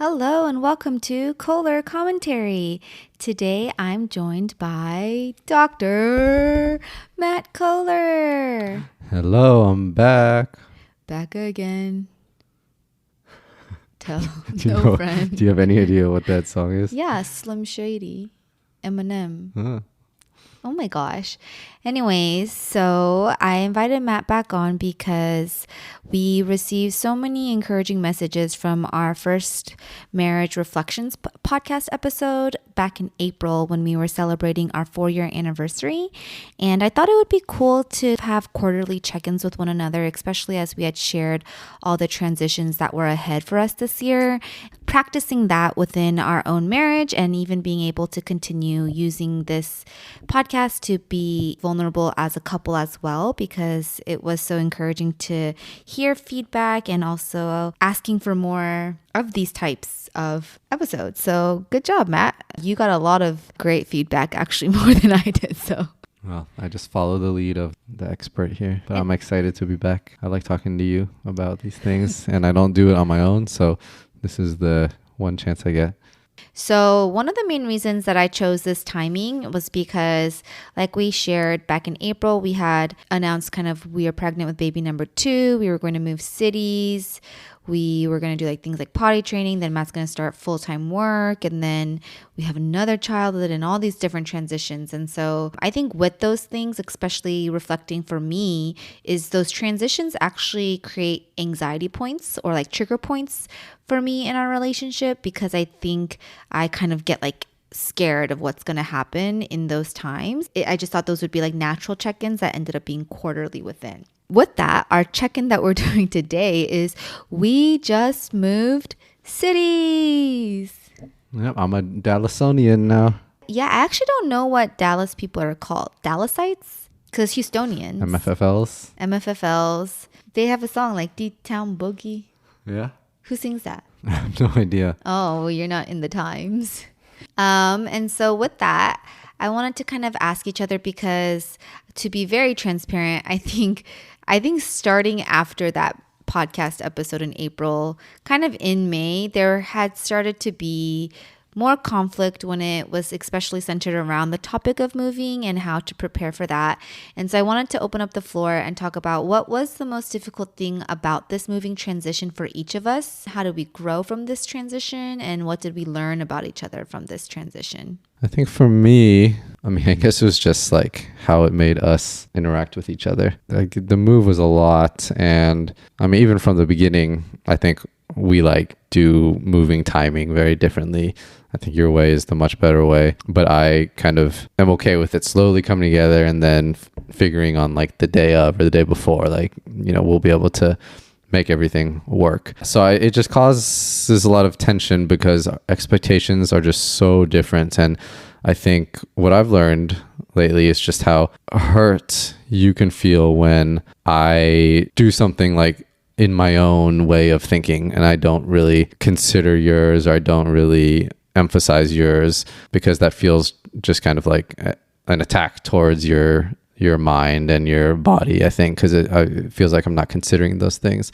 Hello and welcome to Kohler Commentary. Today I'm joined by Dr. Matt Kohler. Hello, I'm back. Back again. Tell Do no friend. Do you have any idea what that song is? Yeah, Slim Shady. Eminem. Huh. Oh my gosh. Anyways, so I invited Matt back on because we received so many encouraging messages from our first Marriage Reflections podcast episode back in April when we were celebrating our 4-year anniversary. And I thought it would be cool to have quarterly check-ins with one another, especially as we had shared all the transitions that were ahead for us this year, practicing that within our own marriage and even being able to continue using this podcast to be vulnerable as a couple as well, because it was so encouraging to hear feedback and also asking for more of these types of episodes. So good job, Matt. You got a lot of great feedback, actually more than I did. So Well, I just follow the lead of the expert here, but I'm excited to be back. I like talking to you about these things and I don't do it on my own. So this is the one chance I get. So one of the main reasons that I chose this timing was because, like we shared back in April, we had announced kind of we are pregnant with baby number 2. We were going to move cities. We were going to do like things like potty training. Then Matt's going to start full-time work. And then we have another child and all these different transitions. And so I think with those things, especially reflecting for me, is those transitions actually create anxiety points or like trigger points for me in our relationship, because I think I kind of get like scared of what's going to happen in those times. I just thought those would be like natural check-ins that ended up being quarterly within. With that, our check-in that we're doing today is we just moved cities. Yep, I'm a Dallasonian now. Yeah, I actually don't know what Dallas people are called. Dallasites? Because Houstonians. MFFLs. They have a song like D-Town Boogie. Yeah. Who sings that? I have no idea. Oh, well, you're not in the times. And so with that, I wanted to kind of ask each other, because to be very transparent, I think starting after that podcast episode in April, kind of in May, there had started to be more conflict when it was especially centered around the topic of moving and how to prepare for that. And so I wanted to open up the floor and talk about what was the most difficult thing about this moving transition for each of us. How did we grow from this transition, and what did we learn about each other from this transition? I think for me, I guess it was just like how it made us interact with each other. Like the move was a lot. And even from the beginning, I think we like do moving timing very differently. I think your way is the much better way, but I kind of am okay with it slowly coming together and then figuring on like the day of or the day before, like, we'll be able to make everything work. So it just causes a lot of tension because expectations are just so different. And I think what I've learned lately is just how hurt you can feel when I do something like in my own way of thinking and I don't really consider yours, or I don't really emphasize yours, because that feels just kind of like an attack towards your mind and your body, I think, because it feels like I'm not considering those things.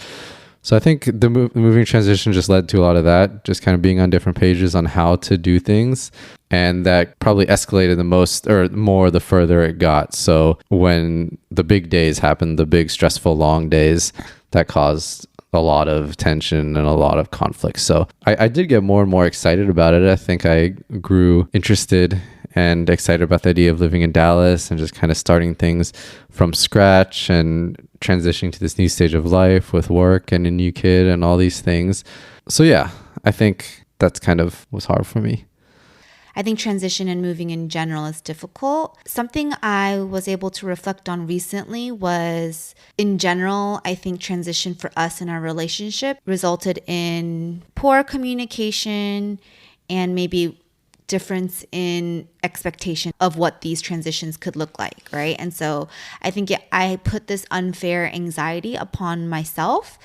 So I think the moving transition just led to a lot of that, just kind of being on different pages on how to do things. And that probably escalated the most or more the further it got. So when the big days happened, the big stressful long days, that caused a lot of tension and a lot of conflict. So I did get more and more excited about it. I think I grew interested and excited about the idea of living in Dallas and just kind of starting things from scratch and transitioning to this new stage of life with work and a new kid and all these things. So yeah, I think that's kind of was hard for me. I think transition and moving in general is difficult. Something I was able to reflect on recently was, in general, I think transition for us in our relationship resulted in poor communication and maybe difference in expectation of what these transitions could look like, right? And so I think I put this unfair anxiety upon myself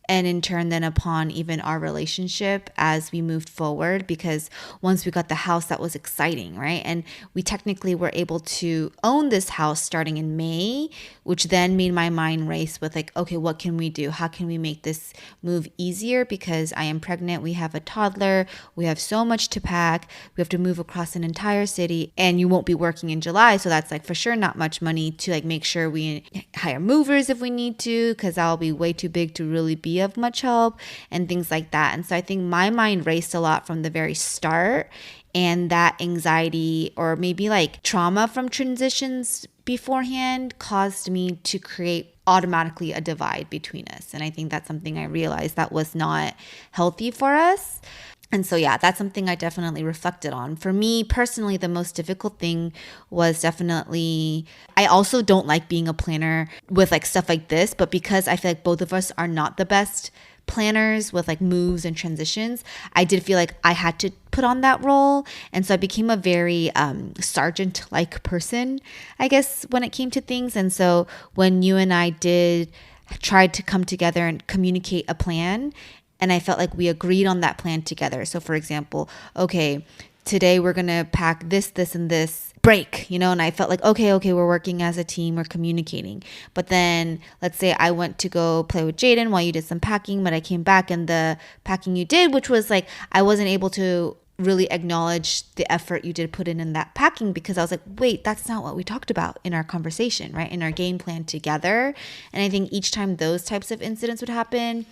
and in turn then upon even our relationship as we moved forward, because once we got the house, that was exciting, right? And we technically were able to own this house starting in May, which then made my mind race with like, okay, what can we do? How can we make this move easier? Because I am pregnant, we have a toddler, we have so much to pack, we have to move across an entire city, and you won't be working in July, so that's like for sure not much money to like make sure we hire movers if we need to, because I'll be way too big to really be of much help and things like that. And so I think my mind raced a lot from the very start, and that anxiety or maybe like trauma from transitions beforehand caused me to create automatically a divide between us. And I think that's something I realized that was not healthy for us. And so, yeah, that's something I definitely reflected on. For me personally, the most difficult thing was definitely, I also don't like being a planner with like stuff like this, but because I feel like both of us are not the best planners with like moves and transitions, I did feel like I had to put on that role. And so I became a very sergeant-like person, I guess, when it came to things. And so when you and I tried to come together and communicate a plan, and I felt like we agreed on that plan together. So for example, okay, today we're going to pack this, this, and this break, and I felt like, okay, we're working as a team, we're communicating. But then let's say I went to go play with Jaden while you did some packing, but I came back and the packing you did, which was like, I wasn't able to really acknowledge the effort you did put in that packing, because I was like, wait, that's not what we talked about in our conversation, right? In our game plan together. And I think each time those types of incidents would happen,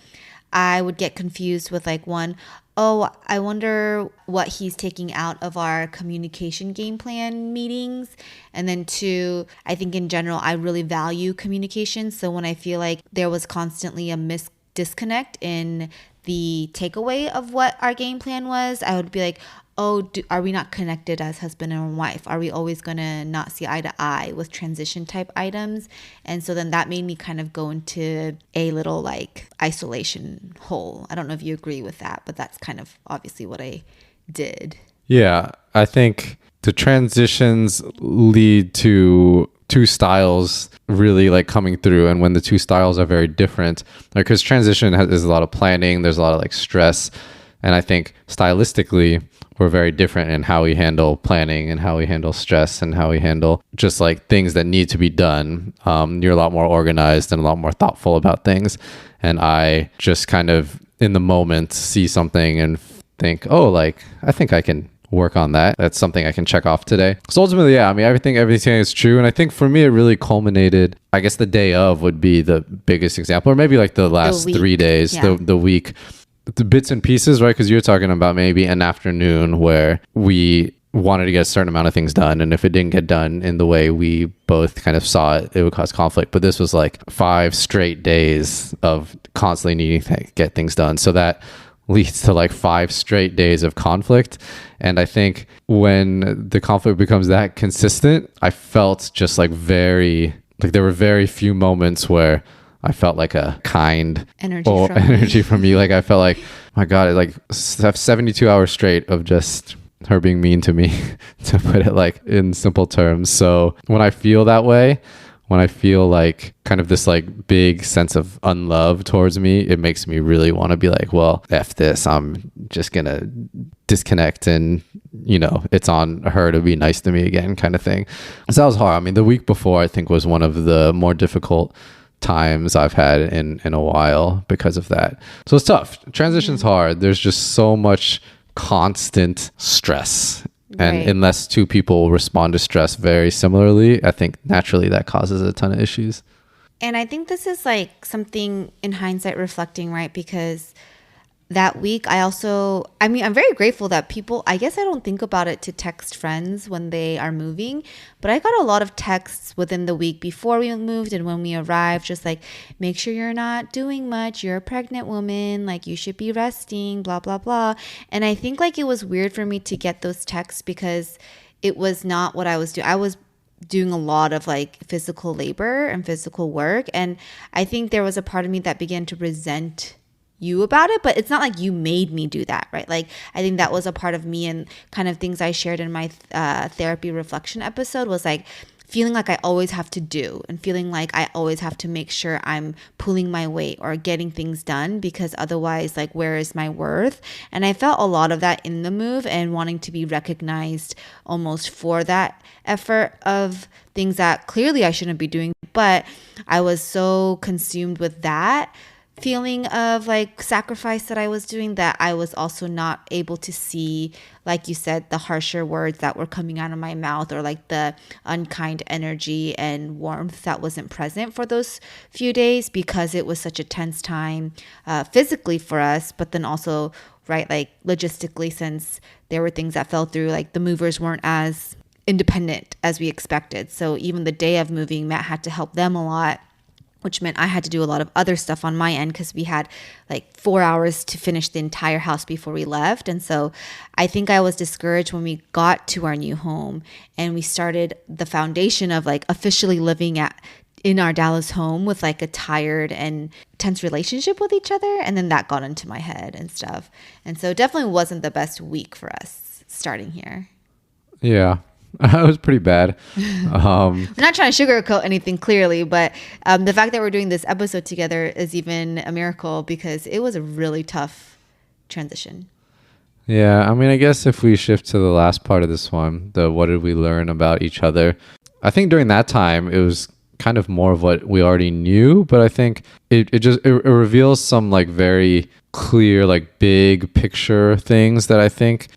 I would get confused with like, one, oh, I wonder what he's taking out of our communication game plan meetings. And then two, I think in general, I really value communication. So when I feel like there was constantly a disconnect in the takeaway of what our game plan was, I would be like, oh, are we not connected as husband and wife? Are we always going to not see eye to eye with transition type items? And so then that made me kind of go into a little like isolation hole. I don't know if you agree with that, but that's kind of obviously what I did. Yeah, I think the transitions lead to two styles really like coming through, and when the two styles are very different, like because transition is a lot of planning, there's a lot of like stress, and I think stylistically we're very different in how we handle planning and how we handle stress and how we handle just like things that need to be done. You're a lot more organized and a lot more thoughtful about things, and I just kind of in the moment see something and think, oh, like I think I can work on that. That's something I can check off today. So ultimately, yeah, I mean, everything is true. And I think for me, it really culminated, I guess the day of would be the biggest example, or maybe like the last 3 days, yeah. the week, the bits and pieces, right? Because you're talking about maybe an afternoon where we wanted to get a certain amount of things done. And if it didn't get done in the way we both kind of saw it, it would cause conflict. But this was like 5 straight days of constantly needing to get things done. So that leads to like 5 straight days of conflict. And I think when the conflict becomes that consistent, I felt just like there were very few moments where I felt like a kind energy from you. Like I felt like, my God, like 72 hours straight of just her being mean to me, to put it like in simple terms. So when I feel that way, when I feel like kind of this like big sense of unlove towards me, it makes me really want to be like, well, F this, I'm just going to disconnect and, it's on her to be nice to me again kind of thing. So that was hard. I mean, the week before I think was one of the more difficult times I've had in a while because of that. So it's tough. Transition's hard. There's just so much constant stress. And Right. Unless two people respond to stress very similarly, I think naturally that causes a ton of issues. And I think this is like something in hindsight reflecting, right? Because that week I'm very grateful that people, I guess I don't think about it to text friends when they are moving, but I got a lot of texts within the week before we moved and when we arrived, just like, make sure you're not doing much. You're a pregnant woman. Like you should be resting, blah, blah, blah. And I think like it was weird for me to get those texts because it was not what I was doing. I was doing a lot of like physical labor and physical work. And I think there was a part of me that began to resent you about it, but it's not like you made me do that, right? Like I think that was a part of me, and kind of things I shared in my therapy reflection episode was like feeling like I always have to do and feeling like I always have to make sure I'm pulling my weight or getting things done, because otherwise, like, where is my worth? And I felt a lot of that in the move and wanting to be recognized almost for that effort of things that clearly I shouldn't be doing. But I was so consumed with that feeling of like sacrifice that I was doing that I was also not able to see, like you said, the harsher words that were coming out of my mouth, or like the unkind energy and warmth that wasn't present for those few days, because it was such a tense time physically for us, but then also, right, like logistically, since there were things that fell through, like the movers weren't as independent as we expected. So even the day of moving, Matt had to help them a lot, which meant I had to do a lot of other stuff on my end because we had like 4 hours to finish the entire house before we left. And so I think I was discouraged when we got to our new home and we started the foundation of like officially living in our Dallas home with like a tired and tense relationship with each other. And then that got into my head and stuff. And so it definitely wasn't the best week for us starting here. Yeah. It was pretty bad. I'm not trying to sugarcoat anything clearly, but the fact that we're doing this episode together is even a miracle because it was a really tough transition. Yeah, I mean, I guess if we shift to the last part of this one, the what did we learn about each other? I think during that time, it was kind of more of what we already knew, but I think it reveals some like very clear, like big picture things that I think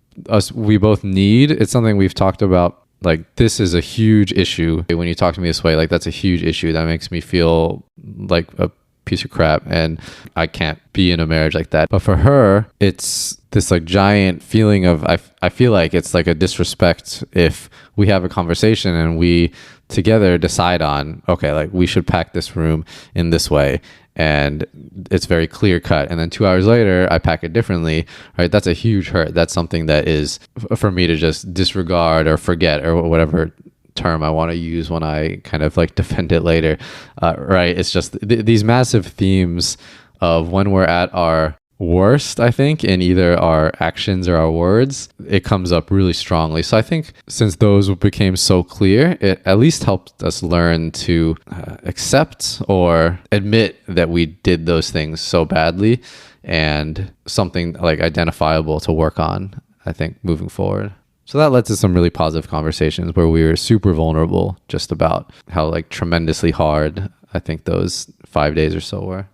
we both need. It's something we've talked about. Like, this is a huge issue. When you talk to me this way, like, that's a huge issue. That makes me feel like a piece of crap and I can't be in a marriage like that. But for her, it's this like giant feeling of, I feel like it's like a disrespect if we have a conversation and we together decide on, okay, like we should pack this room in this way. And it's very clear cut. And then 2 hours later, I pack it differently, right? That's a huge hurt. That's something that is for me to just disregard or forget or whatever term I want to use when I kind of like defend it later, right? It's just these massive themes of when we're at our worst, I think, in either our actions or our words, it comes up really strongly. So I think since those became so clear, it at least helped us learn to accept or admit that we did those things so badly, and something like identifiable to work on, I think, moving forward. So that led to some really positive conversations where we were super vulnerable just about how like tremendously hard I think those 5 days or so were.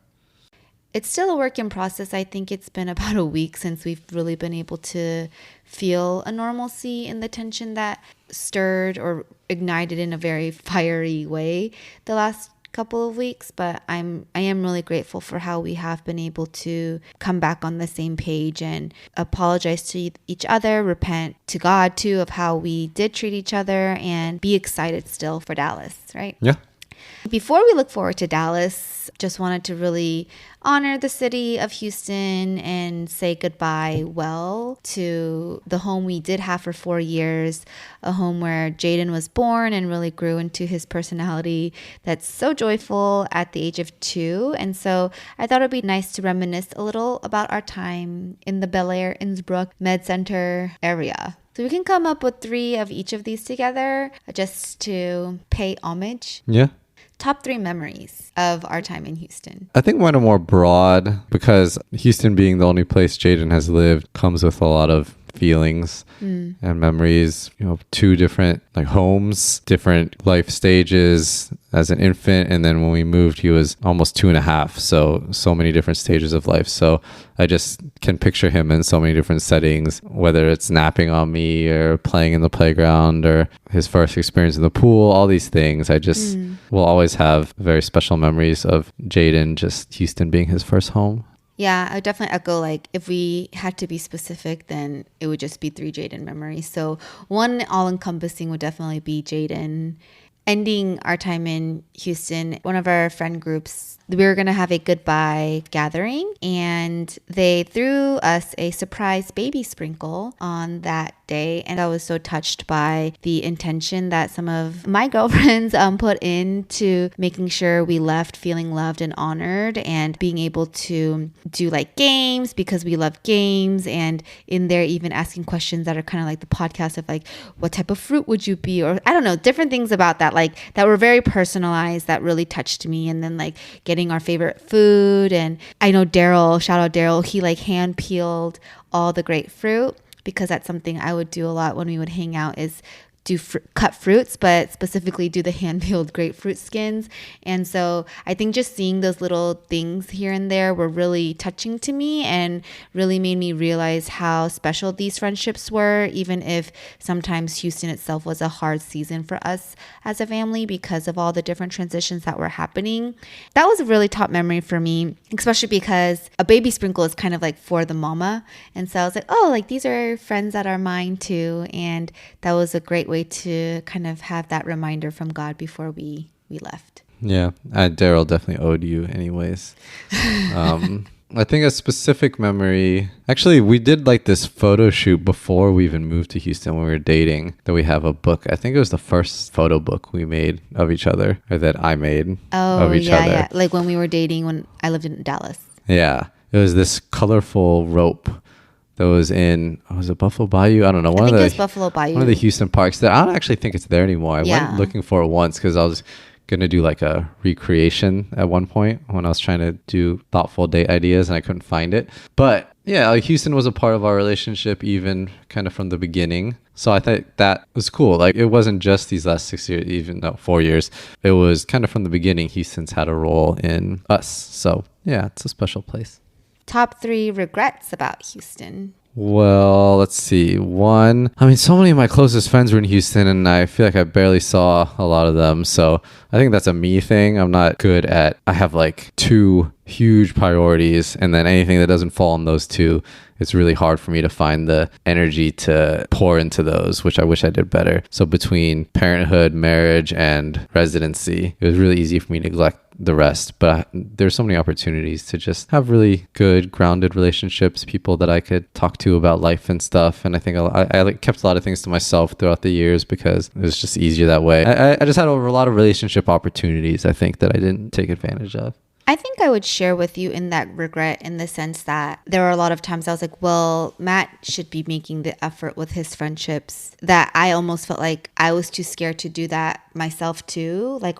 It's still a work in process. I think it's been about a week since we've really been able to feel a normalcy in the tension that stirred or ignited in a very fiery way the last couple of weeks. But I am really grateful for how we have been able to come back on the same page and apologize to each other, repent to God too of how we did treat each other, and be excited still for Dallas, right? Yeah. Before we look forward to Dallas, just wanted to really honor the city of Houston and say goodbye to the home we did have for 4 years, a home where Jaden was born and really grew into his personality that's so joyful at the age of 2. And so I thought it'd be nice to reminisce a little about our time in the Bel Air Innsbruck Med Center area. So we can come up with 3 of each of these together just to pay homage. Yeah. Top 3 memories of our time in Houston. I think one more broad, because Houston being the only place Jaden has lived comes with a lot of feelings and memories. 2 different like homes, different life stages as an infant, and then when we moved he was almost 2.5, so many different stages of life. So I just can picture him in so many different settings, whether it's napping on me or playing in the playground or his first experience in the pool, all these things. I just will always have very special memories of Jaden, just Houston being his first home. Yeah, I would definitely echo, like, if we had to be specific, then it would just be 3 Jaden memories. So one all-encompassing would definitely be Jaden. Ending our time in Houston, one of our friend groups, we were going to have a goodbye gathering, and they threw us a surprise baby sprinkle on that day. And I was so touched by the intention that some of my girlfriends put into making sure we left feeling loved and honored, and being able to do like games because we love games, and in there even asking questions that are kind of like the podcast of like, what type of fruit would you be? Or I don't know, different things about that that were very personalized, that really touched me. And then like getting our favorite food. And I know Daryl, shout out Daryl, he like hand peeled all the grapefruit, because that's something I would do a lot when we would hang out, is cut fruits, but specifically do the hand peeled grapefruit skins. And so I think just seeing those little things here and there were really touching to me, and really made me realize how special these friendships were, even if sometimes Houston itself was a hard season for us as a family because of all the different transitions that were happening. That was a really top memory for me, especially because a baby sprinkle is kind of like for the mama. And so I was like, oh, like these are friends that are mine too. And that was a great way to kind of have that reminder from God before we left. Yeah, Daryl definitely owed you anyways. I think a specific memory, actually we did like this photo shoot before we even moved to Houston when we were dating, that we have a book. I think it was the first photo book we made of each other, or that I made of each other. Yeah, like when we were dating when I lived in Dallas. Yeah, it was this colorful rope that was in, was it Buffalo Bayou? I don't know. I think it was Buffalo Bayou. One of the Houston parks that I don't actually think it's there anymore. I went looking for it once because I was going to do like a recreation at one point when I was trying to do thoughtful date ideas and I couldn't find it. But yeah, like Houston was a part of our relationship even kind of from the beginning. So I thought that was cool. Like it wasn't just these last 6 years, even no, 4 years. It was kind of from the beginning. Houston's had a role in us. So yeah, it's a special place. Top 3 regrets about Houston. Well, let's see. One, I mean, so many of my closest friends were in Houston and I feel like I barely saw a lot of them. So I think that's a me thing. I'm not good at, I have like 2 huge priorities, and then anything that doesn't fall on those 2, it's really hard for me to find the energy to pour into those, which I wish I did better. So between parenthood, marriage, and residency, it was really easy for me to neglect the rest. But there's so many opportunities to just have really good, grounded relationships, people that I could talk to about life and stuff. And I think I like kept a lot of things to myself throughout the years because it was just easier that way. I just had a lot of relationship opportunities, I think, that I didn't take advantage of. I think I would share with you in that regret, in the sense that there were a lot of times I was like, well, Matt should be making the effort with his friendships, that I almost felt like I was too scared to do that myself too, like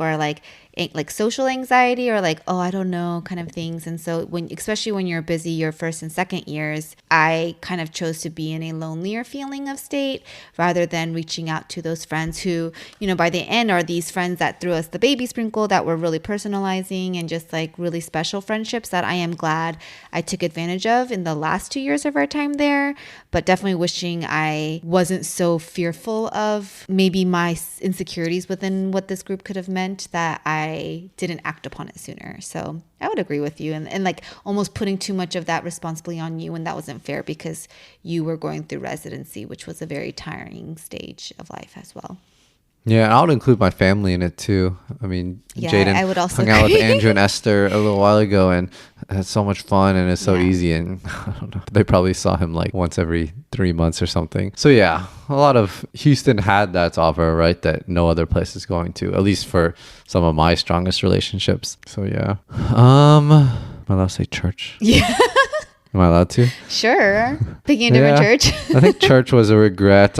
social anxiety, or like, oh, I don't know, kind of things. And so especially when you're busy your first and second years, I kind of chose to be in a lonelier feeling of state rather than reaching out to those friends who, by the end are these friends that threw us the baby sprinkle, that were really personalizing and just like really special friendships that I am glad I took advantage of in the last 2 years of our time there. But definitely wishing I wasn't so fearful of maybe my insecurities within what this group could have meant, that I didn't act upon it sooner. So I would agree with you, and like almost putting too much of that responsibility on you, and that wasn't fair because you were going through residency, which was a very tiring stage of life as well. Yeah, I would include my family in it too. I mean, Yeah, Jaden I would also hung out with agree. Andrew and Esther a little while ago and had so much fun, and it's so easy. And I don't know, they probably saw him like once every 3 months or something. So yeah, a lot of Houston had that to offer, right? That no other place is going to, at least for some of my strongest relationships. So yeah. Am I allowed to say church? Yeah. Am I allowed to? Sure. Picking a different church. I think church was a regret.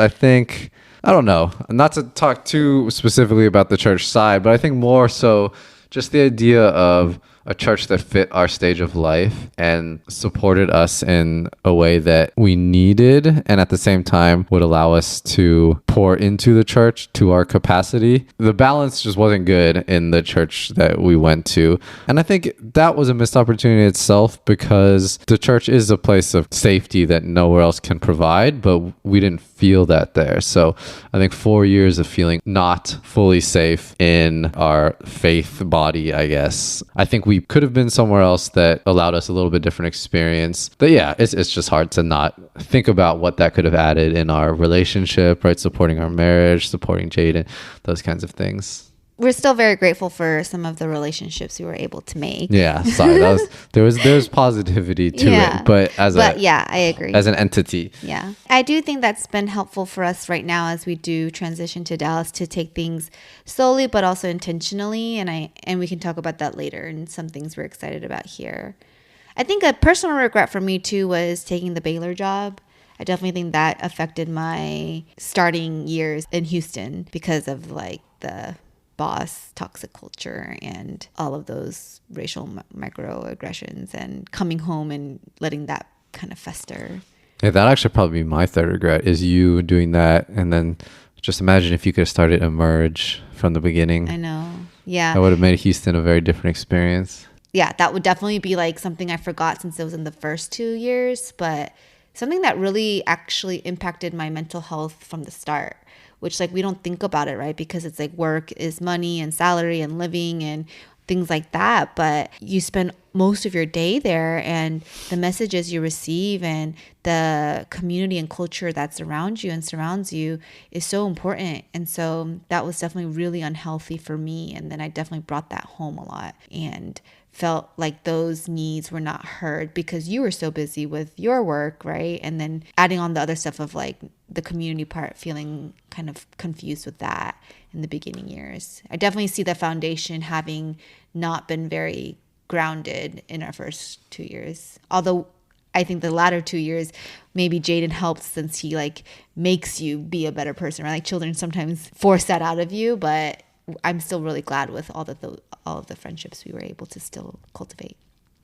I don't know, not to talk too specifically about the church side, but I think more so just the idea of a church that fit our stage of life and supported us in a way that we needed, and at the same time would allow us to pour into the church to our capacity. The balance just wasn't good in the church that we went to. And I think that was a missed opportunity itself, because the church is a place of safety that nowhere else can provide, but we didn't feel that there. So I think 4 years of feeling not fully safe in our faith body, I guess. I think we could have been somewhere else that allowed us a little bit different experience. But yeah, it's just hard to not think about what that could have added in our relationship, right? Supporting our marriage, supporting Jaden, those kinds of things. We're still very grateful for some of the relationships we were able to make. Yeah, sorry. There's positivity to it, but yeah, I agree. As an entity. Yeah. I do think that's been helpful for us right now as we do transition to Dallas, to take things slowly but also intentionally, and we can talk about that later, and some things we're excited about here. I think a personal regret for me too was taking the Baylor job. I definitely think that affected my starting years in Houston because of like the boss, toxic culture, and all of those racial microaggressions, and coming home and letting that kind of fester. Yeah, that actually probably be my third regret is you doing that. And then just imagine if you could have started Emerge from the beginning. I know. Yeah. That would have made Houston a very different experience. Yeah, that would definitely be like something I forgot since it was in the first 2 years, but something that really actually impacted my mental health from the start, which like we don't think about it, right? Because it's like work is money and salary and living and things like that, but you spend most of your day there, and the messages you receive and the community and culture that's around you and surrounds you is so important. And so that was definitely really unhealthy for me, and then I definitely brought that home a lot and felt like those needs were not heard because you were so busy with your work, right? And then adding on the other stuff of like the community part, feeling kind of confused with that in the beginning years. I definitely see the foundation having not been very grounded in our first 2 years. Although I think the latter 2 years, maybe Jaden helped since he like makes you be a better person, right? Like children sometimes force that out of you, but I'm still really glad with all of the friendships we were able to still cultivate.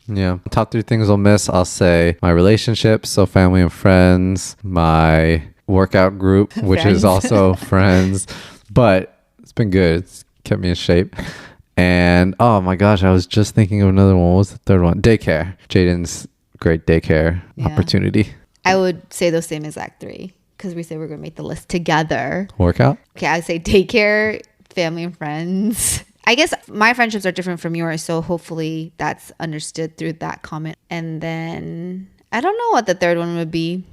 Yeah. Top 3 things I'll miss. I'll say my relationships, so family and friends, my workout group, which is also friends, but it's been good. It's kept me in shape. And oh my gosh, I was just thinking of another one. What was the third one? Daycare. Jaden's great daycare opportunity. I would say those same exact 3 because we said we're going to make the list together. Workout? Okay, I'd say daycare, family and friends. I guess my friendships are different from yours, so hopefully that's understood through that comment. And then I don't know what the third one would be.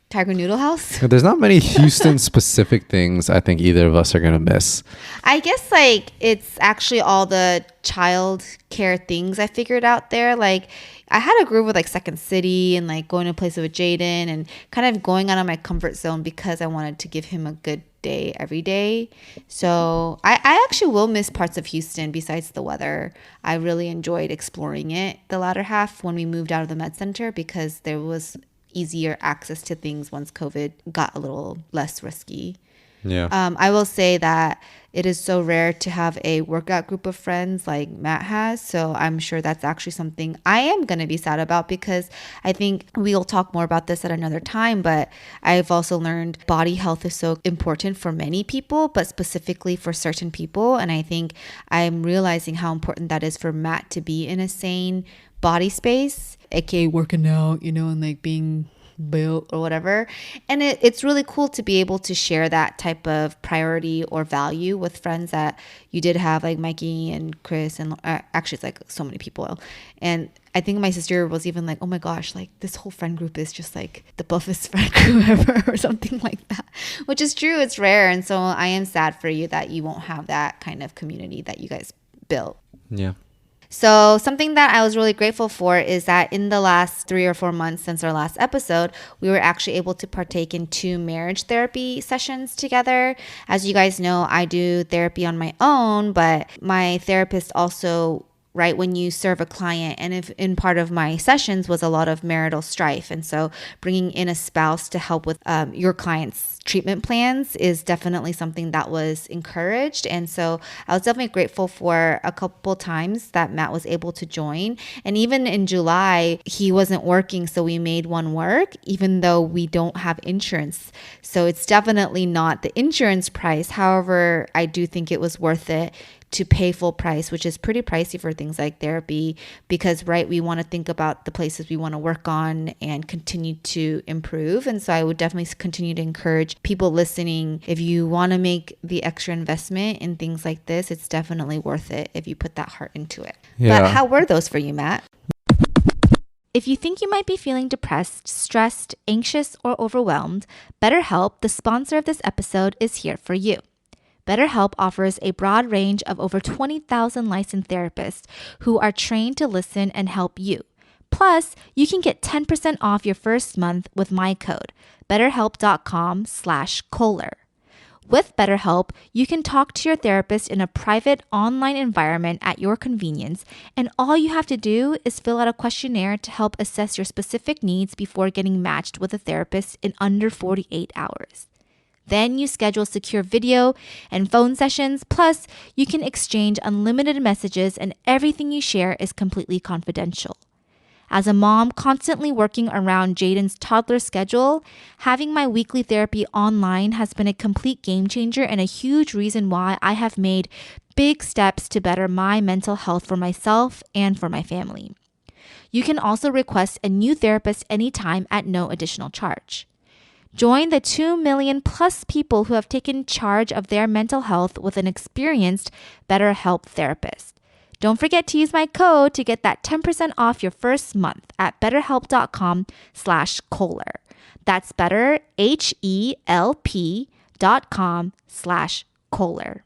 Tiger Noodle House? There's not many Houston specific things I think either of us are going to miss. I guess like it's actually all the child care things I figured out there. Like I had a group with like Second City and like going to a place with Jaden and kind of going out of my comfort zone because I wanted to give him a good day every day. So I actually will miss parts of Houston besides the weather. I really enjoyed exploring it the latter half when we moved out of the med center because there was easier access to things once COVID got a little less risky. Yeah. I will say that it is so rare to have a workout group of friends like Matt has. So I'm sure that's actually something I am going to be sad about because I think we'll talk more about this at another time. But I've also learned body health is so important for many people, but specifically for certain people. And I think I'm realizing how important that is for Matt to be in a sane body space, aka working out, and like being built or whatever. And it's really cool to be able to share that type of priority or value with friends that you did have, like Mikey and Chris, and actually it's like so many people. And I think my sister was even like, oh my gosh, like this whole friend group is just like the buffest friend group ever or something like that, which is true. It's rare. And so I am sad for you that you won't have that kind of community that you guys built. Yeah. So something that I was really grateful for is that in the last 3 or 4 months since our last episode, we were actually able to partake in 2 marriage therapy sessions together. As you guys know, I do therapy on my own, but my therapist also, right, when you serve a client, and if in part of my sessions was a lot of marital strife. And so bringing in a spouse to help with your client's treatment plans is definitely something that was encouraged. And so I was definitely grateful for a couple times that Matt was able to join. And even in July, he wasn't working, so we made one work, even though we don't have insurance. So it's definitely not the insurance price. However, I do think it was worth it to pay full price, which is pretty pricey for things like therapy because, right, we want to think about the places we want to work on and continue to improve. And so I would definitely continue to encourage people listening, if you want to make the extra investment in things like this, it's definitely worth it if you put that heart into it. Yeah. But how were those for you, Matt? If you think you might be feeling depressed, stressed, anxious, or overwhelmed, BetterHelp, the sponsor of this episode, is here for you. BetterHelp offers a broad range of over 20,000 licensed therapists who are trained to listen and help you. Plus, you can get 10% off your first month with my code, betterhelp.com/Koller. With BetterHelp, you can talk to your therapist in a private online environment at your convenience, and all you have to do is fill out a questionnaire to help assess your specific needs before getting matched with a therapist in under 48 hours. Then you schedule secure video and phone sessions. Plus, you can exchange unlimited messages and everything you share is completely confidential. As a mom constantly working around Jaden's toddler schedule, having my weekly therapy online has been a complete game changer and a huge reason why I have made big steps to better my mental health for myself and for my family. You can also request a new therapist anytime at no additional charge. Join the 2 million plus people who have taken charge of their mental health with an experienced BetterHelp therapist. Don't forget to use my code to get that 10% off your first month at betterhelp.com/Koller. That's better, HELP.com/Koller.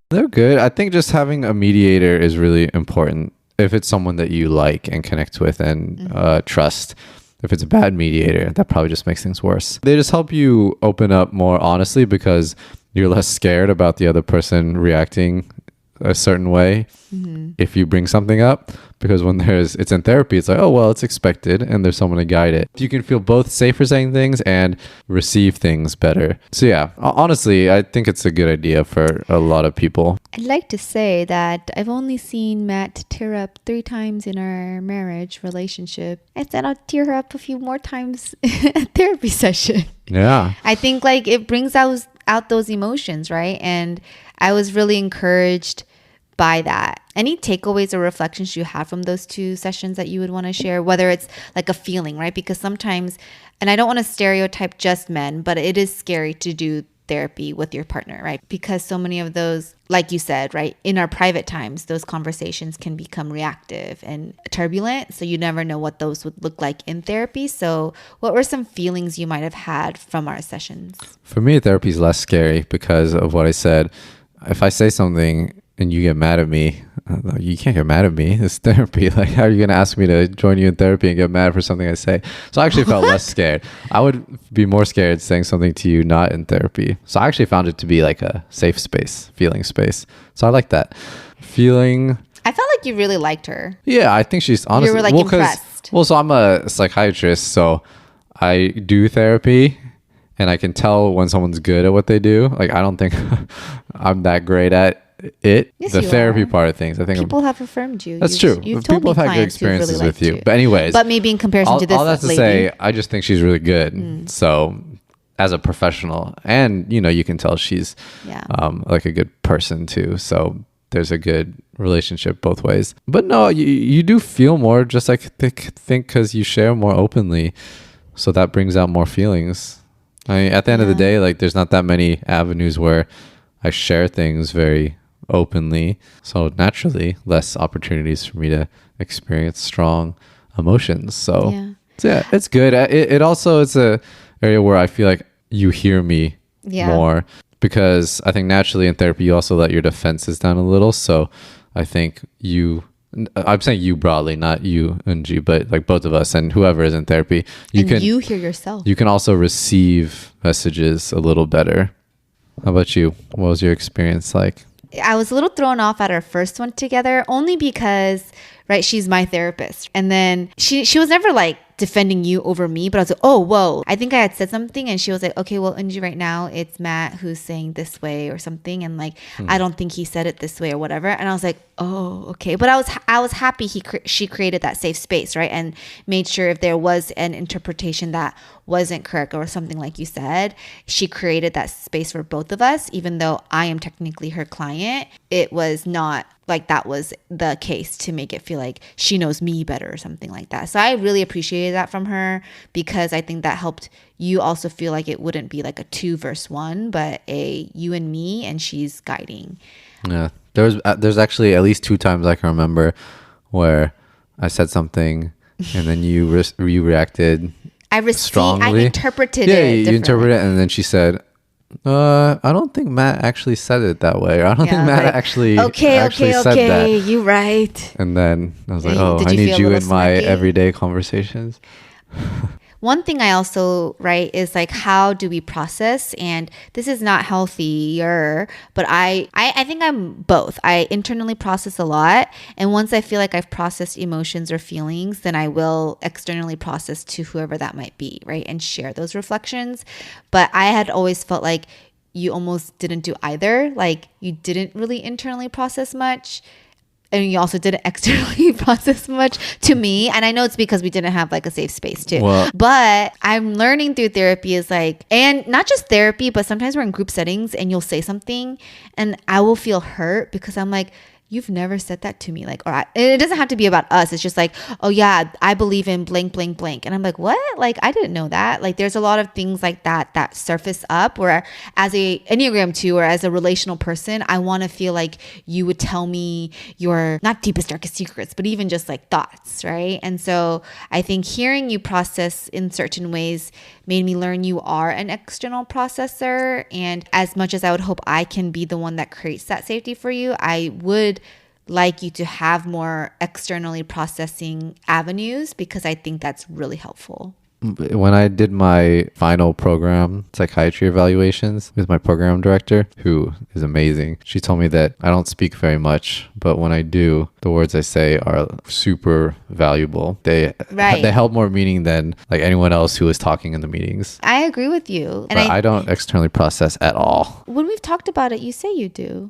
They're good. I think just having a mediator is really important if it's someone that you like and connect with and trust. If it's a bad mediator, that probably just makes things worse. They just help you open up more honestly because you're less scared about the other person reacting a certain way if you bring something up, because when it's in therapy, it's like, oh well, it's expected and there's someone to guide it. You can feel both safer saying things and receive things better. So yeah, honestly, I think it's a good idea for a lot of people. I'd like to say that I've only seen Matt tear up 3 times in our marriage relationship. I said I'll tear her up a few more times at therapy session. Yeah, I think like it brings out those emotions, right? And I was really encouraged by that. Any takeaways or reflections you have from those 2 sessions that you would want to share, whether it's like a feeling, right? Because sometimes, and I don't want to stereotype just men, but it is scary to do therapy with your partner, right? Because so many of those, like you said, right, in our private times, those conversations can become reactive and turbulent. So you never know what those would look like in therapy. So what were some feelings you might have had from our sessions? for me, therapy is less scary because of what I said. If I say something and you get mad at me, you can't get mad at me. It's therapy. Like, how are you going to ask me to join you in therapy and get mad for something I say? So I actually felt less scared. I would be more scared saying something to you not in therapy. So I actually found it to be like a safe space, feeling space. So I like that feeling. I felt like you really liked her. Yeah, I think she's honestly. You were like impressed. Well, so I'm a psychiatrist, so I do therapy. And I can tell when someone's good at what they do. Like, I don't think I'm that great at it. Yes, the you therapy are. part of things. I think People have affirmed you. that's true. You've told People me have had good clients who've really experiences liked with you. But anyways. But maybe in comparison to this all that's to lady. say, I just think she's really good. So as a professional, and you can tell she's like a good person too. So there's a good relationship both ways. But no, you do feel more, just like think because you share more openly. So that brings out more feelings. I mean, at the end of the day, like, there's not that many avenues where I share things very openly. So naturally, less opportunities for me to experience strong emotions. So yeah, it's good. It also is a area where I feel like you hear me more, because I think naturally in therapy, you also let your defenses down a little. So I think I'm saying you broadly, not you and G, but like both of us and whoever is in therapy, you hear yourself. You can also receive messages a little better. How about you? What was your experience like? I was a little thrown off at our first one together, only because, right, she's my therapist. And then she was never like defending you over me, but I was like, oh, whoa. I think I had said something and she was like, okay, well, Unji, right now it's Matt who's saying this way or something. And like, I don't think he said it this way or whatever. And I was like, oh, okay. But I was happy she created that safe space, right? And made sure if there was an interpretation that wasn't correct or something like you said, she created that space for both of us. Even though I am technically her client, it was not like that was the case to make it feel like she knows me better or something like that. So I really appreciated that from her, because I think that helped you also feel like it wouldn't be like a 2 versus 1, but a you and me, and she's guiding. Yeah, there's actually at least 2 times I can remember where I said something and then you reacted strongly. I interpreted it. Yeah, you interpreted it, and then she said, I don't think Matt actually said it that way. Or I don't think Matt actually said that. You're right. And then I was like, Did I you need feel a you little in my snarky? everyday conversations. one thing I also, right, is like, how do we process? And this is not healthier, but I think I'm both. I internally process a lot. And once I feel like I've processed emotions or feelings, then I will externally process to whoever that might be, right? And share those reflections. But I had always felt like you almost didn't do either. Like you didn't really internally process much. And you also didn't externally process much to me. And I know it's because we didn't have like a safe space too. Well, but I'm learning through therapy is like, and not just therapy, but sometimes we're in group settings and you'll say something and I will feel hurt because I'm like, you've never said that to me. Like, and it doesn't have to be about us. It's just like, oh yeah, I believe in blank, blank, blank. And I'm like, what? Like, I didn't know that. Like, there's a lot of things like that surface up where as a Enneagram 2 or as a relational person, I want to feel like you would tell me your not deepest, darkest secrets, but even just like thoughts, right? And so I think hearing you process in certain ways made me learn you are an external processor. And as much as I would hope I can be the one that creates that safety for you, I would like you to have more externally processing avenues because I think that's really helpful. When I did my final program psychiatry evaluations with my program director, who is amazing, she told me that I don't speak very much, but when I do, the words I say are super valuable. They held more meaning than like anyone else who was talking in the meetings. I agree with you. And I don't externally process at all. When we've talked about it, you say you do.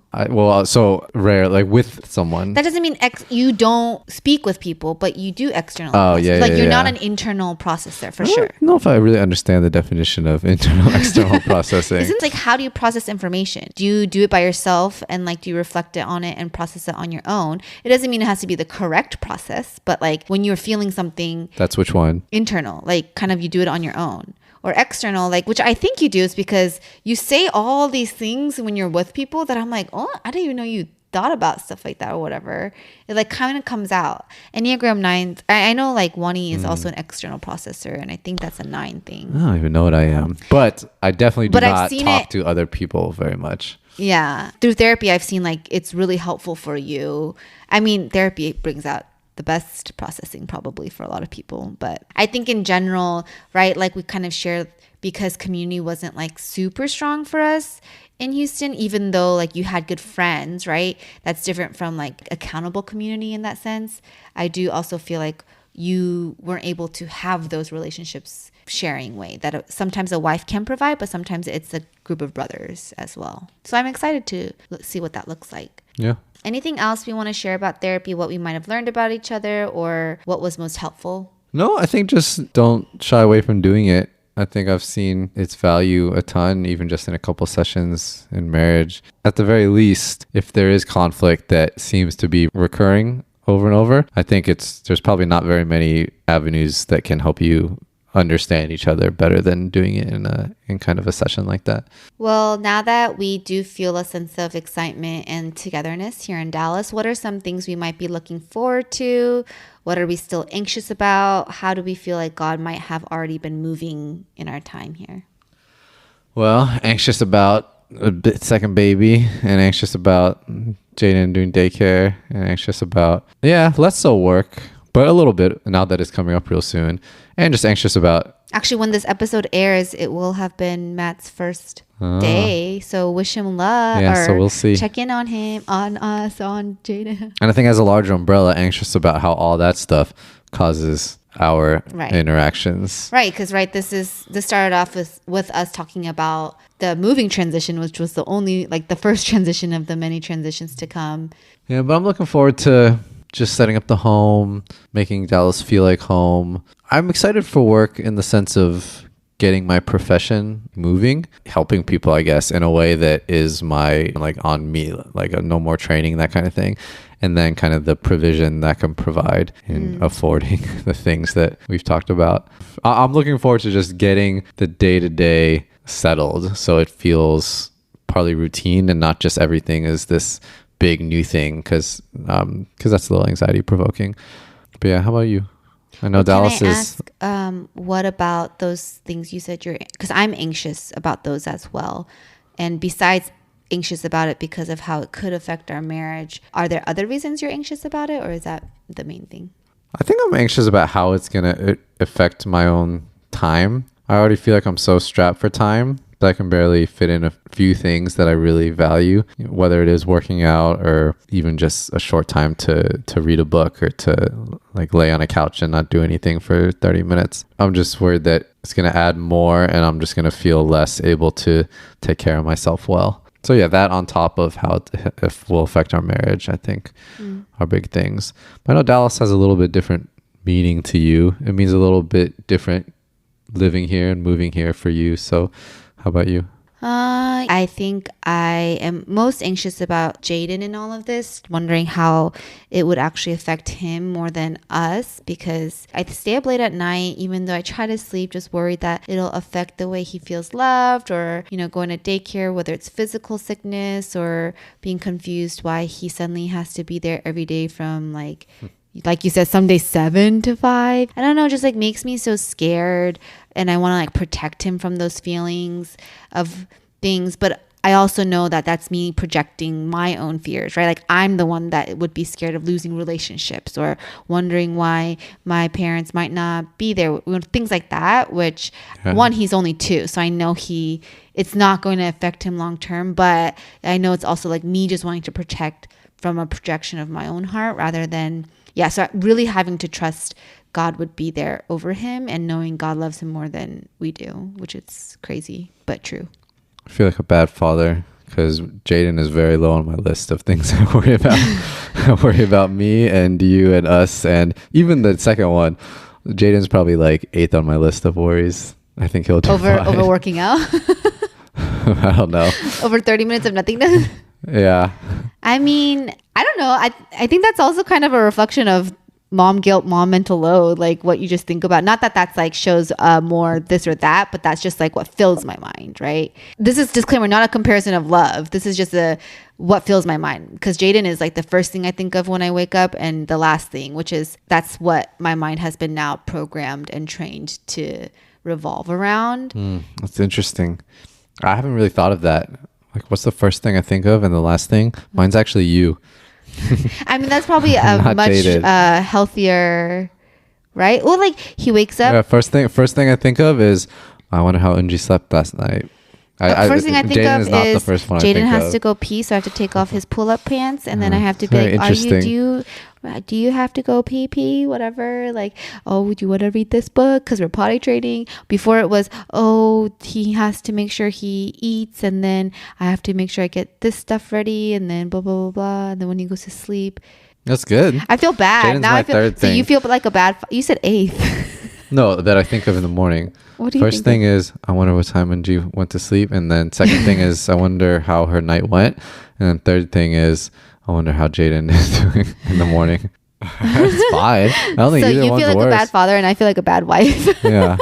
So rare, like with someone. That doesn't mean you don't speak with people, but you do externally. Oh, yeah, like you're not yeah. an internal processor for I sure. don't know if I really understand the definition of internal external processing. Isn't like, how do you process information? Do you do it by yourself and like do you reflect it on it and process it on your own? It doesn't mean it has to be the correct process, but like when you're feeling something, that's which one? Internal, like kind of you do it on your own. Or external, like, which I think you do is because you say all these things when you're with people that I'm like, oh, I didn't even know you thought about stuff like that or whatever. It like kind of comes out. Enneagram 9, I know like Wani is also an external processor, and I think that's a 9 thing. I don't even know what I am, but I definitely do not talk to other people very much. Yeah, through therapy, I've seen like it's really helpful for you. I mean, therapy brings out the best processing probably for a lot of people, but I think in general, right, like we kind of shared, because community wasn't like super strong for us in Houston, even though like you had good friends, right? That's different from like accountable community in that sense. I do also feel like you weren't able to have those relationships sharing way that sometimes a wife can provide, but sometimes it's a group of brothers as well. So I'm excited to see what that looks like. Yeah. Anything else we want to share about therapy, what we might have learned about each other, or what was most helpful? No, I think just don't shy away from doing it. I think I've seen its value a ton, even just in a couple sessions in marriage. At the very least, if there is conflict that seems to be recurring over and over, I think there's probably not very many avenues that can help you understand each other better than doing it in kind of a session like that. Well, now that we do feel a sense of excitement and togetherness here in Dallas, what are some things we might be looking forward to? What are we still anxious about? How do we feel like God might have already been moving in our time here? Well, anxious about a second baby, and anxious about Jaden doing daycare, and anxious about, less so work, but a little bit now that it's coming up real soon. And just anxious about... Actually, when this episode airs, it will have been Matt's first day. So wish him luck. Yeah, so we'll see. Check in on him, on us, on Jada. And I think as a larger umbrella, anxious about how all that stuff causes our interactions. Right, because this started off with us talking about the moving transition, which was the only, like the first transition of the many transitions to come. Yeah, but I'm looking forward to just setting up the home, making Dallas feel like home. I'm excited for work in the sense of getting my profession moving, helping people, I guess, in a way that is on me, like no more training, that kind of thing. And then kind of the provision that can provide in affording the things that we've talked about. I'm looking forward to just getting the day-to-day settled so it feels partly routine and not just everything is this big new thing, because that's a little anxiety provoking. But yeah, how about you? I know Dallas is... what about those things you said because I'm anxious about those as well. And besides anxious about it because of how it could affect our marriage, are there other reasons you're anxious about it, or is that the main thing? I think I'm anxious about how it's going to affect my own time. I already feel like I'm so strapped for time that I can barely fit in a few things that I really value, whether it is working out or even just a short time to read a book or to like lay on a couch and not do anything for 30 minutes. I'm just worried that it's going to add more and I'm just going to feel less able to take care of myself well. So yeah, that on top of how it will affect our marriage, I think are big things. But I know Dallas has a little bit different meaning to you. It means a little bit different living here and moving here for you. So how about you? I think I am most anxious about Jaden in all of this, wondering how it would actually affect him more than us, because I stay up late at night, even though I try to sleep, just worried that it'll affect the way he feels loved, or, going to daycare, whether it's physical sickness or being confused why he suddenly has to be there every day from like you said, some days 7 to 5. I don't know, just like makes me so scared. And I want to like protect him from those feelings of things. But I also know that that's me projecting my own fears, right? Like I'm the one that would be scared of losing relationships or wondering why my parents might not be there, things like that, which one, he's only 2. So I know it's not going to affect him long term. But I know it's also like me just wanting to protect from a projection of my own heart rather than, so really having to trust God would be there over him and knowing God loves him more than we do, which is crazy, but true. I feel like a bad father because Jaden is very low on my list of things I worry about. I worry about me and you and us. And even the second one, Jaden's probably like 8th on my list of worries. I think he'll do fine. Over working out? I don't know. Over 30 minutes of nothingness? Yeah. I mean, I don't know. I think that's also kind of a reflection of mom guilt, mom mental load, like what you just think about. Not that that's like shows more this or that, but that's just like what fills my mind, right? This is disclaimer, not a comparison of love. This is just what fills my mind, because Jaden is like the first thing I think of when I wake up and the last thing, which is that's what my mind has been now programmed and trained to revolve around. That's interesting. I haven't really thought of that. Like, what's the first thing I think of and the last thing? Mine's actually you. I mean, that's probably a much healthier, right? Well, like he wakes up. Yeah, first thing I think of is, I wonder how Unji slept last night. First thing I think Jaden of is not the first one Jaden I think has of. to go pee, so I have to take off his pull-up pants, and then I have to be like, do you have to go pee, whatever? Like, oh, do you want to read this book? Because we're potty training. Before it was, oh, he has to make sure he eats, and then I have to make sure I get this stuff ready, and then blah, blah, blah, blah. And then when he goes to sleep. That's good. I feel bad. Jaden's Now my I feel, third thing. So you feel like a bad, you said 8th. No, that I think of in the morning. What do you First thing is, I wonder what time Unji went to sleep. And then second thing is, I wonder how her night went. And then third thing is, I wonder how Jaden is doing in the morning. It's fine. I don't think either one's worse. So you feel like a bad father and I feel like a bad wife. Yeah.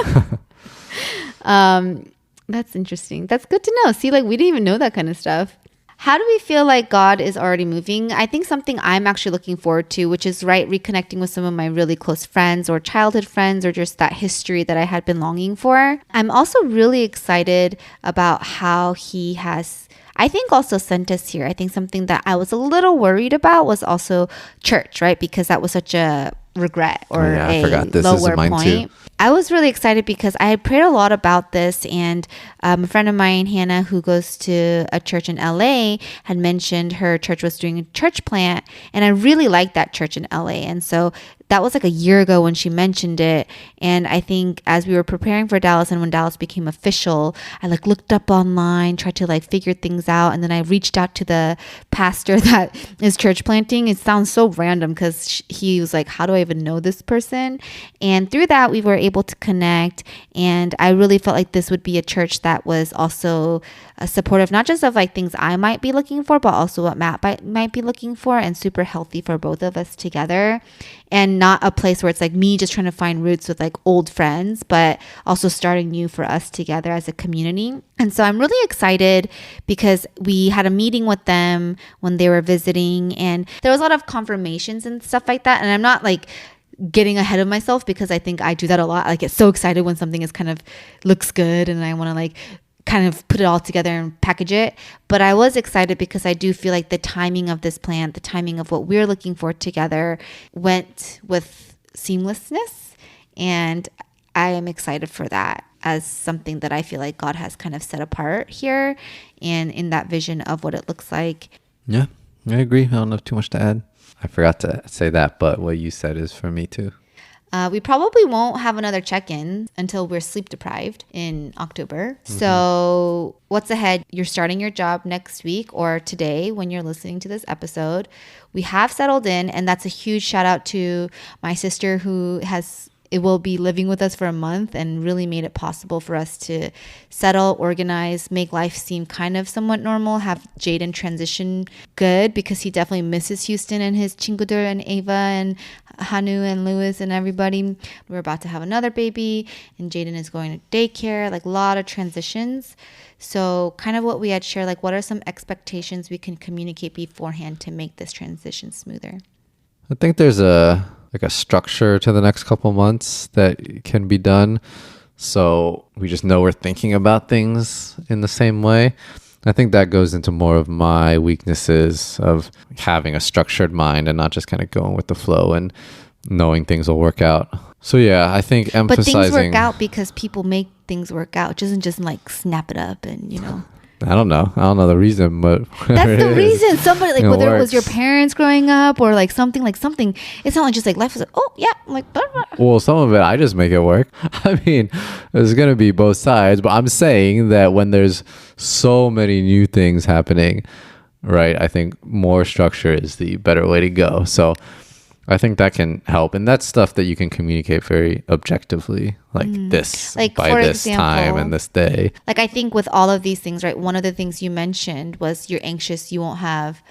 That's interesting. That's good to know. See, like we didn't even know that kind of stuff. How do we feel like God is already moving? I think something I'm actually looking forward to, which is reconnecting with some of my really close friends or childhood friends, or just that history that I had been longing for. I'm also really excited about how he has, I think, also sent us here. I think something that I was a little worried about was also church, right? Because that was such a regret or a lower point. I was really excited because I had prayed a lot about this, and a friend of mine, Hannah, who goes to a church in LA, had mentioned her church was doing a church plant, and I really liked that church in LA. And so that was like a year ago when she mentioned it. And I think as we were preparing for Dallas and when Dallas became official, I like looked up online, tried to like figure things out. And then I reached out to the pastor that is church planting. It sounds so random because he was like, how do I even know this person? And through that, we were able to connect. And I really felt like this would be a church that was also supportive, not just of like things I might be looking for, but also what Matt might be looking for, and super healthy for both of us together. And not a place where it's like me just trying to find roots with like old friends, but also starting new for us together as a community. And so I'm really excited because we had a meeting with them when they were visiting, and there was a lot of confirmations and stuff like that. And I'm not like getting ahead of myself because I think I do that a lot. I get so excited when something is kind of looks good and I want to like kind of put it all together and package it. But I was excited because I do feel like the timing of this plant, the timing of what we're looking for together went with seamlessness. And I am excited for that as something that I feel like God has kind of set apart here and in that vision of what it looks like. Yeah, I agree. I don't have too much to add. I forgot to say that, but what you said is for me too. We probably won't have another check-in until we're sleep deprived in October. So what's ahead? You're starting your job next week or today when you're listening to this episode. We have settled in, and that's a huge shout out to my sister who will be living with us for a month and really made it possible for us to settle, organize, make life seem kind of somewhat normal, have Jaden transition good because he definitely misses Houston and his chinguder and Ava and Hanu and Lewis and everybody. We're about to have another baby and Jaden is going to daycare, like a lot of transitions. So kind of what we had shared, like what are some expectations we can communicate beforehand to make this transition smoother? I think there's a structure to the next couple months that can be done. So we just know we're thinking about things in the same way. I think that goes into more of my weaknesses of having a structured mind and not just kind of going with the flow and knowing things will work out. So yeah, I think emphasizing... But things work out because people make things work out. It doesn't just like snap it up and, you know... I don't know the reason, but that's the reason. Somebody like whether it was your works. parents growing up or like something. It's not like just like life was like, oh yeah, I'm like blah, blah. Well, some of it I just make it work. I mean, there's gonna be both sides, but I'm saying that when there's so many new things happening, right? I think more structure is the better way to go. So I think that can help, and that's stuff that you can communicate very objectively, like this, like by for this example, time and this day. Like I think with all of these things, right? One of the things you mentioned was you're anxious, you won't have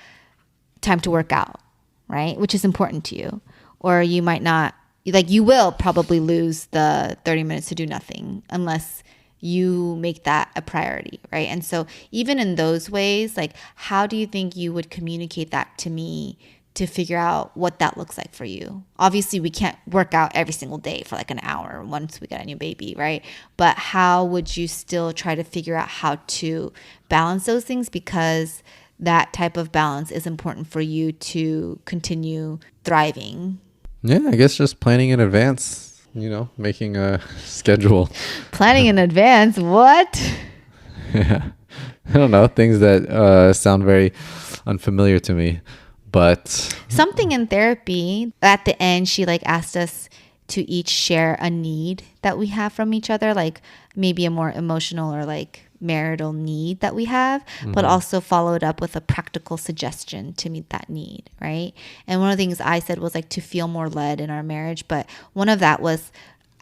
time to work out, right? Which is important to you, or you might not. Like you will probably lose the 30 minutes to do nothing unless you make that a priority, right? And so even in those ways, like how do you think you would communicate that to me? To figure out what that looks like for you. Obviously, we can't work out every single day for like an hour once we get a new baby, right? But how would you still try to figure out how to balance those things? Because that type of balance is important for you to continue thriving. Yeah, I guess just planning in advance, making a schedule. Planning in advance? What? Yeah. I don't know, things that sound very unfamiliar to me. But something in therapy at the end, she like asked us to each share a need that we have from each other, like maybe a more emotional or like marital need that we have, but also followed up with a practical suggestion to meet that need, right? And one of the things I said was like to feel more led in our marriage, but one of that was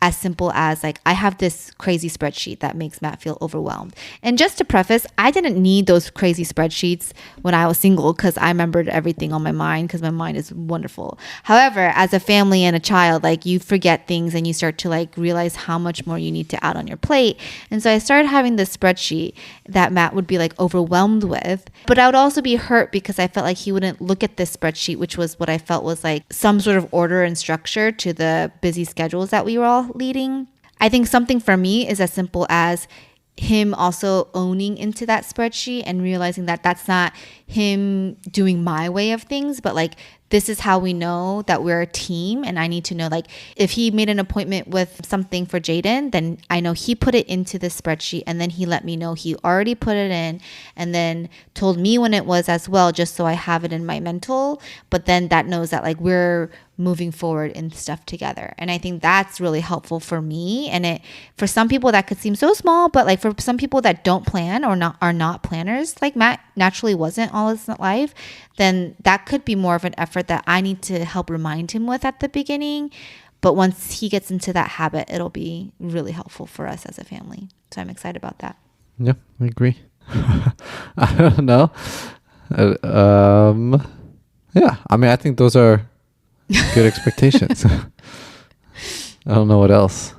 as simple as like, I have this crazy spreadsheet that makes Matt feel overwhelmed. And just to preface, I didn't need those crazy spreadsheets when I was single because I remembered everything on my mind because my mind is wonderful. However, as a family and a child, like you forget things and you start to like realize how much more you need to add on your plate. And so I started having this spreadsheet that Matt would be like overwhelmed with, but I would also be hurt because I felt like he wouldn't look at this spreadsheet, which was what I felt was like some sort of order and structure to the busy schedules that we were all leading. I think something for me is as simple as him also owning into that spreadsheet and realizing that that's not him doing my way of things, but like this is how we know that we're a team. And I need to know, like, if he made an appointment with something for Jaden, then I know he put it into the spreadsheet and then he let me know he already put it in and then told me when it was as well, just so I have it in my mental. But then that knows that like we're moving forward in stuff together. And I think that's really helpful for me. And it, for some people that could seem so small, but like for some people that don't plan or are not planners, like Matt naturally wasn't all his life, then that could be more of an effort that I need to help remind him with at the beginning. But once he gets into that habit, it'll be really helpful for us as a family. So I'm excited about that. Yeah, I agree. I don't know. Yeah, I mean, I think those are good expectations. I don't know what else.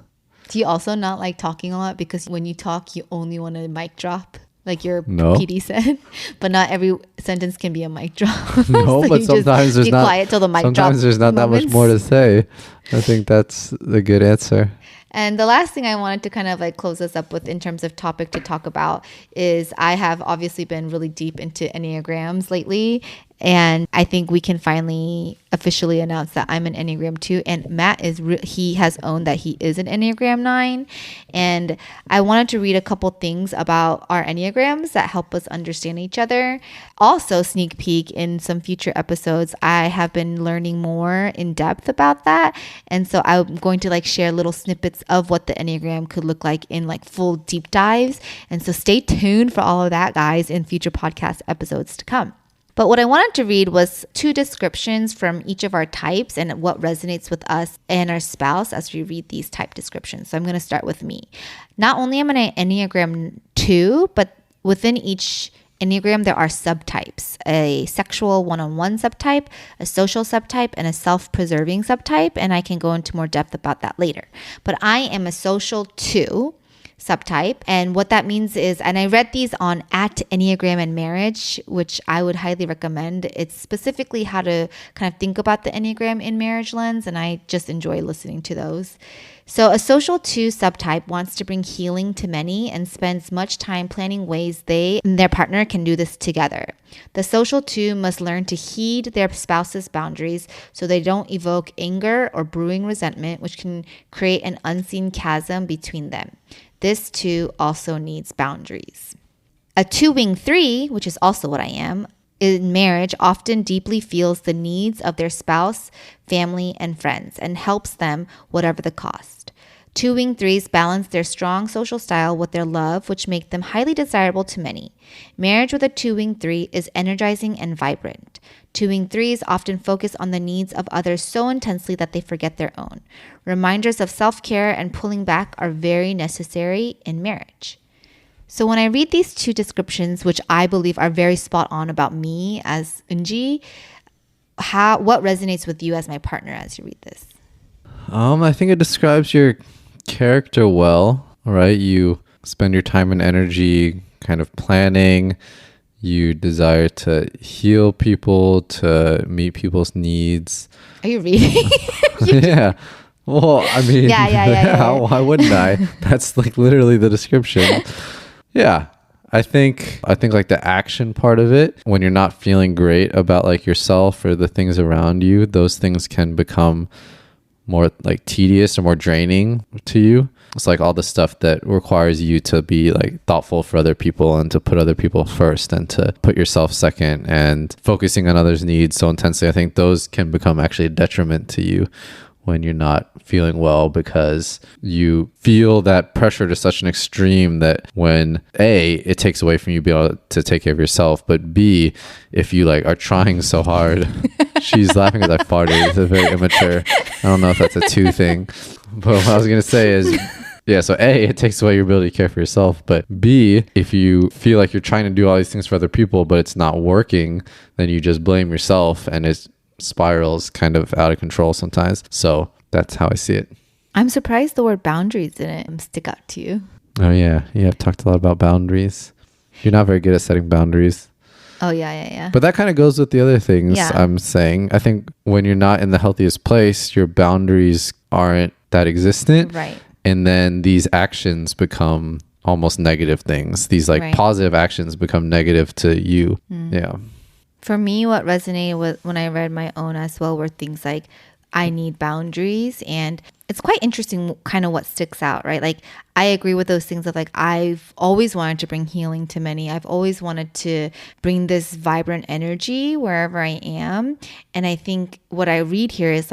Do you also not like talking a lot because when you talk, you only want a mic drop? Like your No. PD said, but not every sentence can be a mic drop. No, So but you sometimes just there's be not. quiet till the mic Sometimes drop there's not that much moments. more to say. I think that's the good answer. And the last thing I wanted to kind of like close us up with in terms of topic to talk about is I have obviously been really deep into Enneagrams lately. And I think we can finally officially announce that I'm an Enneagram 2. And Matt he has owned that he is an Enneagram 9. And I wanted to read a couple things about our Enneagrams that help us understand each other. Also, sneak peek, in some future episodes, I have been learning more in depth about that. And so I'm going to share little snippets of what the Enneagram could look like in full deep dives. And so stay tuned for all of that, guys, in future podcast episodes to come. But what I wanted to read was 2 descriptions from each of our types and what resonates with us and our spouse as we read these type descriptions. So I'm going to start with me. Not only am I an Enneagram 2, but within each Enneagram, there are subtypes: a sexual one-on-one subtype, a social subtype, and a self-preserving subtype. And I can go into more depth about that later. But I am a social 2 subtype. And what that means is, and I read these on at Enneagram and Marriage, which I would highly recommend. It's specifically how to kind of think about the Enneagram in marriage lens. And I just enjoy listening to those. So a social 2 subtype wants to bring healing to many and spends much time planning ways they and their partner can do this together. The social 2 must learn to heed their spouse's boundaries so they don't evoke anger or brewing resentment, which can create an unseen chasm between them. This too also needs boundaries. A 2-wing 3, which is also what I am, in marriage often deeply feels the needs of their spouse, family, and friends and helps them whatever the cost. 2-wing 3s balance their strong social style with their love, which make them highly desirable to many. Marriage with a 2-wing 3 is energizing and vibrant. 2-wing 3s often focus on the needs of others so intensely that they forget their own. Reminders of self-care and pulling back are very necessary in marriage. So when I read these 2 descriptions, which I believe are very spot on about me as Unji, what resonates with you as my partner as you read this? I think it describes your character well, right? You spend your time and energy kind of planning. You desire to heal people, to meet people's needs. Are you reading? Yeah. Well, I mean, yeah. Why wouldn't I? That's literally the description. Yeah. I think the action part of it, when you're not feeling great about yourself or the things around you, those things can become more tedious or more draining to you. It's all the stuff that requires you to be thoughtful for other people and to put other people first and to put yourself second and focusing on others' needs so intensely. I think those can become actually a detriment to you when you're not feeling well, because you feel that pressure to such an extreme that when A, it takes away from you being able to take care of yourself, but B, if you are trying so hard, she's laughing as I farted. It's a very immature, I don't know if that's a 2 thing, but what I was going to say is, yeah, so A, it takes away your ability to care for yourself, but B, if you feel like you're trying to do all these things for other people, but it's not working, then you just blame yourself and it spirals kind of out of control sometimes. So that's how I see it. I'm surprised the word boundaries didn't stick out to you. Oh yeah. I've talked a lot about boundaries. You're not very good at setting boundaries. Oh yeah. But that kind of goes with the other things I'm saying. I think when you're not in the healthiest place, your boundaries aren't that existent. Right. And then these actions become almost negative things. These positive actions become negative to you. Yeah. For me, what resonated with when I read my own as well were things like I need boundaries. And it's quite interesting kind of what sticks out, right? I agree with those things of I've always wanted to bring healing to many. I've always wanted to bring this vibrant energy wherever I am. And I think what I read here is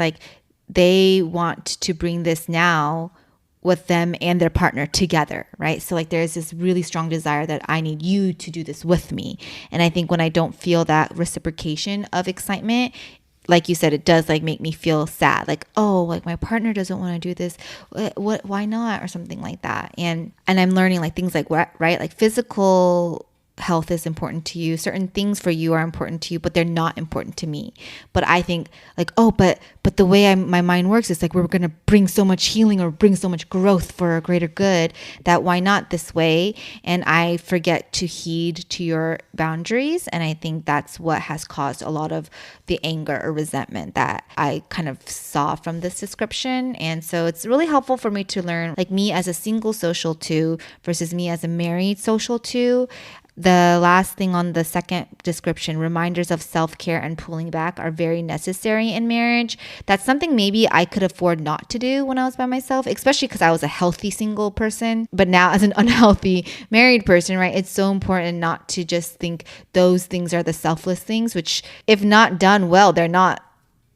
they want to bring this now with them and their partner together, right? So there's this really strong desire that I need you to do this with me. And I think when I don't feel that reciprocation of excitement, like you said, it does make me feel sad. My partner doesn't want to do this. Why not? Or something like that. And I'm learning things right? Physical health is important to you. Certain things for you are important to you, but they're not important to me. But I think but the way my mind works is we're going to bring so much healing or bring so much growth for a greater good that why not this way? And I forget to heed to your boundaries. And I think that's what has caused a lot of the anger or resentment that I kind of saw from this description. And so it's really helpful for me to learn me as a single social 2 versus me as a married social 2. The last thing on the second description, reminders of self-care and pulling back are very necessary in marriage. That's something maybe I could afford not to do when I was by myself, especially because I was a healthy single person. But now as an unhealthy married person, right, it's so important not to just think those things are the selfless things, which if not done well, they're not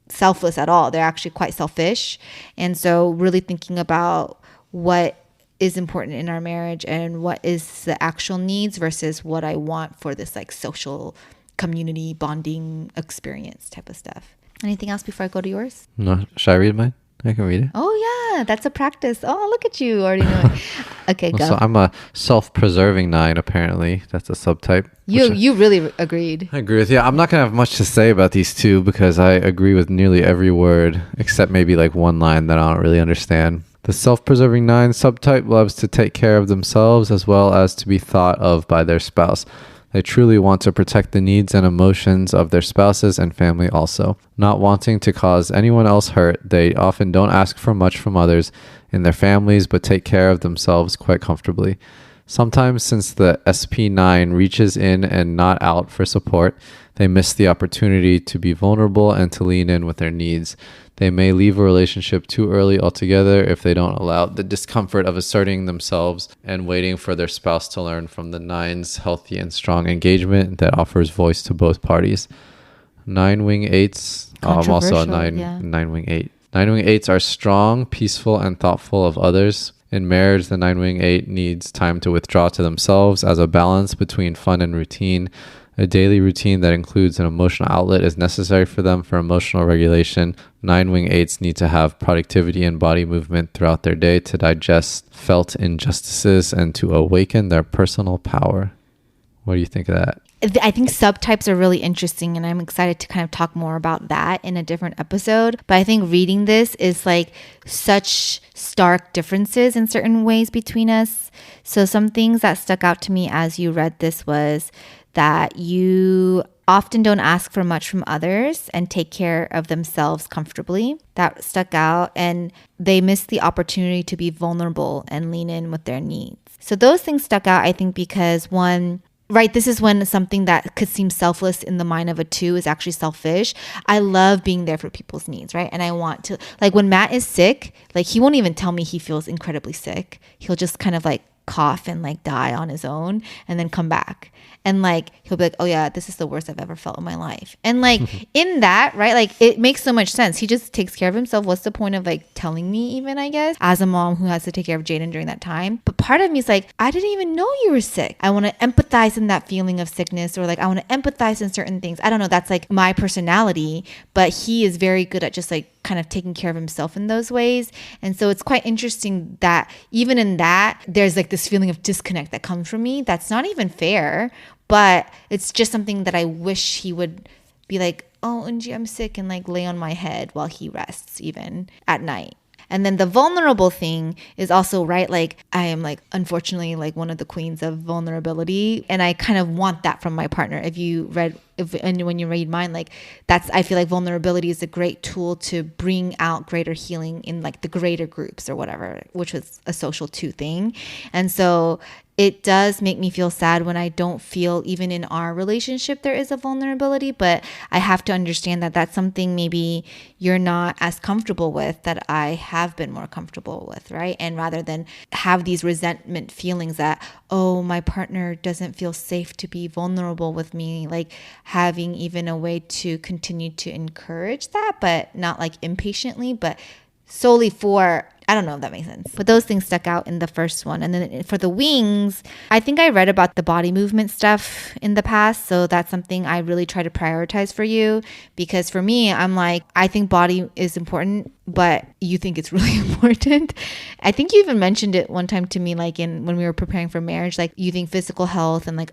selfless at all. They're actually quite selfish. And so really thinking about what is important in our marriage and what is the actual needs versus what I want for this like social community bonding experience type of stuff. Anything else before I go to yours? No, should I read mine? I can read it. Oh yeah, that's a practice. Oh, look at you already know it. Okay, go. So I'm a self-preserving 9, apparently. That's a subtype. You really agreed. I agree with you. I'm not going to have much to say about these two because I agree with nearly every word except maybe like one line that I don't really understand. The self-preserving 9 subtype loves to take care of themselves as well as to be thought of by their spouse. They truly want to protect the needs and emotions of their spouses and family also. Not wanting to cause anyone else hurt, they often don't ask for much from others in their families but take care of themselves quite comfortably. Sometimes, since the SP9 reaches in and not out for support, they miss the opportunity to be vulnerable and to lean in with their needs. They may leave a relationship too early altogether if they don't allow the discomfort of asserting themselves and waiting for their spouse to learn from the 9's healthy and strong engagement that offers voice to both parties. 9-wing 8s. I'm also a 9-wing 8. 9-wing 8s are strong, peaceful, and thoughtful of others. In marriage, the 9-wing 8 needs time to withdraw to themselves as a balance between fun and routine. A daily routine that includes an emotional outlet is necessary for them for emotional regulation. 9-wing 8s need to have productivity and body movement throughout their day to digest felt injustices and to awaken their personal power. What do you think of that? I think subtypes are really interesting, and I'm excited to kind of talk more about that in a different episode. But I think reading this is like such stark differences in certain ways between us. So some things that stuck out to me as you read this was that you often don't ask for much from others and take care of themselves comfortably. That stuck out, and they miss the opportunity to be vulnerable and lean in with their needs. So those things stuck out, I think, because one, right, this is when something that could seem selfless in the mind of a 2 is actually selfish. I love being there for people's needs, right? And I want to, like when Matt is sick, like he won't even tell me he feels incredibly sick. He'll just kind of like cough and like die on his own and then come back. And like, he'll be like, oh yeah, this is the worst I've ever felt in my life. And like in that, right, like it makes so much sense. He just takes care of himself. What's the point of like telling me even, I guess, as a mom who has to take care of Jaden during that time? But part of me is like, I didn't even know you were sick. I want to empathize in that feeling of sickness, or like I want to empathize in certain things. I don't know. That's like my personality, but he is very good at just like kind of taking care of himself in those ways. And so it's quite interesting that even in that, there's like this feeling of disconnect that comes from me. That's not even fair, but it's just something that I wish he would be like, oh, Unji, I'm sick, and like lay on my head while he rests even at night. And then the vulnerable thing is also, right, like I am like, unfortunately, like one of the queens of vulnerability. And I kind of want that from my partner. And when you read mine, like that's, I feel like vulnerability is a great tool to bring out greater healing in like the greater groups or whatever, which was a social 2 thing. And so it does make me feel sad when I don't feel even in our relationship there is a vulnerability, but I have to understand that that's something maybe you're not as comfortable with that I have been more comfortable with, right? And rather than have these resentment feelings that, oh, my partner doesn't feel safe to be vulnerable with me, like having even a way to continue to encourage that, but not like impatiently, but solely for, I don't know if that makes sense. But those things stuck out in the first one. And then for the wings, I think I read about the body movement stuff in the past. So that's something I really try to prioritize for you. Because for me, I'm like, I think body is important, but you think it's really important. I think you even mentioned it one time to me, like when we were preparing for marriage, like you think physical health and like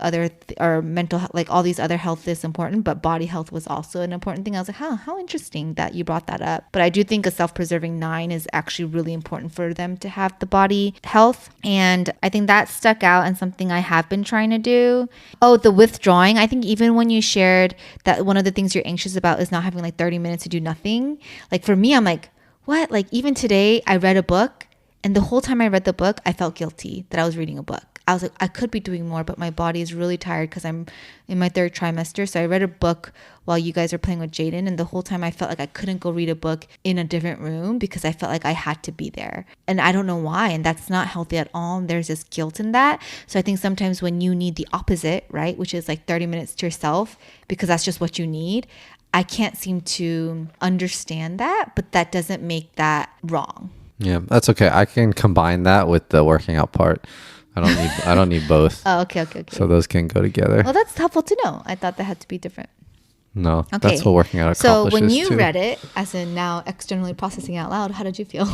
or mental health, like all these other health is important, but body health was also an important thing. I was like, how interesting that you brought that up. But I do think a self-preserving 9 is actually really important for them to have the body health. And I think that stuck out and something I have been trying to do. Oh, the withdrawing. I think even when you shared that one of the things you're anxious about is not having like 30 minutes to do nothing. Like for me, I'm like, what? Like even today I read a book, and the whole time I read the book, I felt guilty that I was reading a book. I was like, I could be doing more, but my body is really tired because I'm in my 3rd trimester. So I read a book while you guys are playing with Jaden. And the whole time I felt like I couldn't go read a book in a different room because I felt like I had to be there. And I don't know why. And that's not healthy at all. And there's this guilt in that. So I think sometimes when you need the opposite, right, which is like 30 minutes to yourself, because that's just what you need, I can't seem to understand that, but that doesn't make that wrong. Yeah, that's okay. I can combine that with the working out part. I don't need both. Oh, okay. So those can go together. Well, that's helpful to know. I thought that had to be different. No, Okay. that's what working out accomplishes. So when you too. read it, as in now externally processing out loud, how did you feel?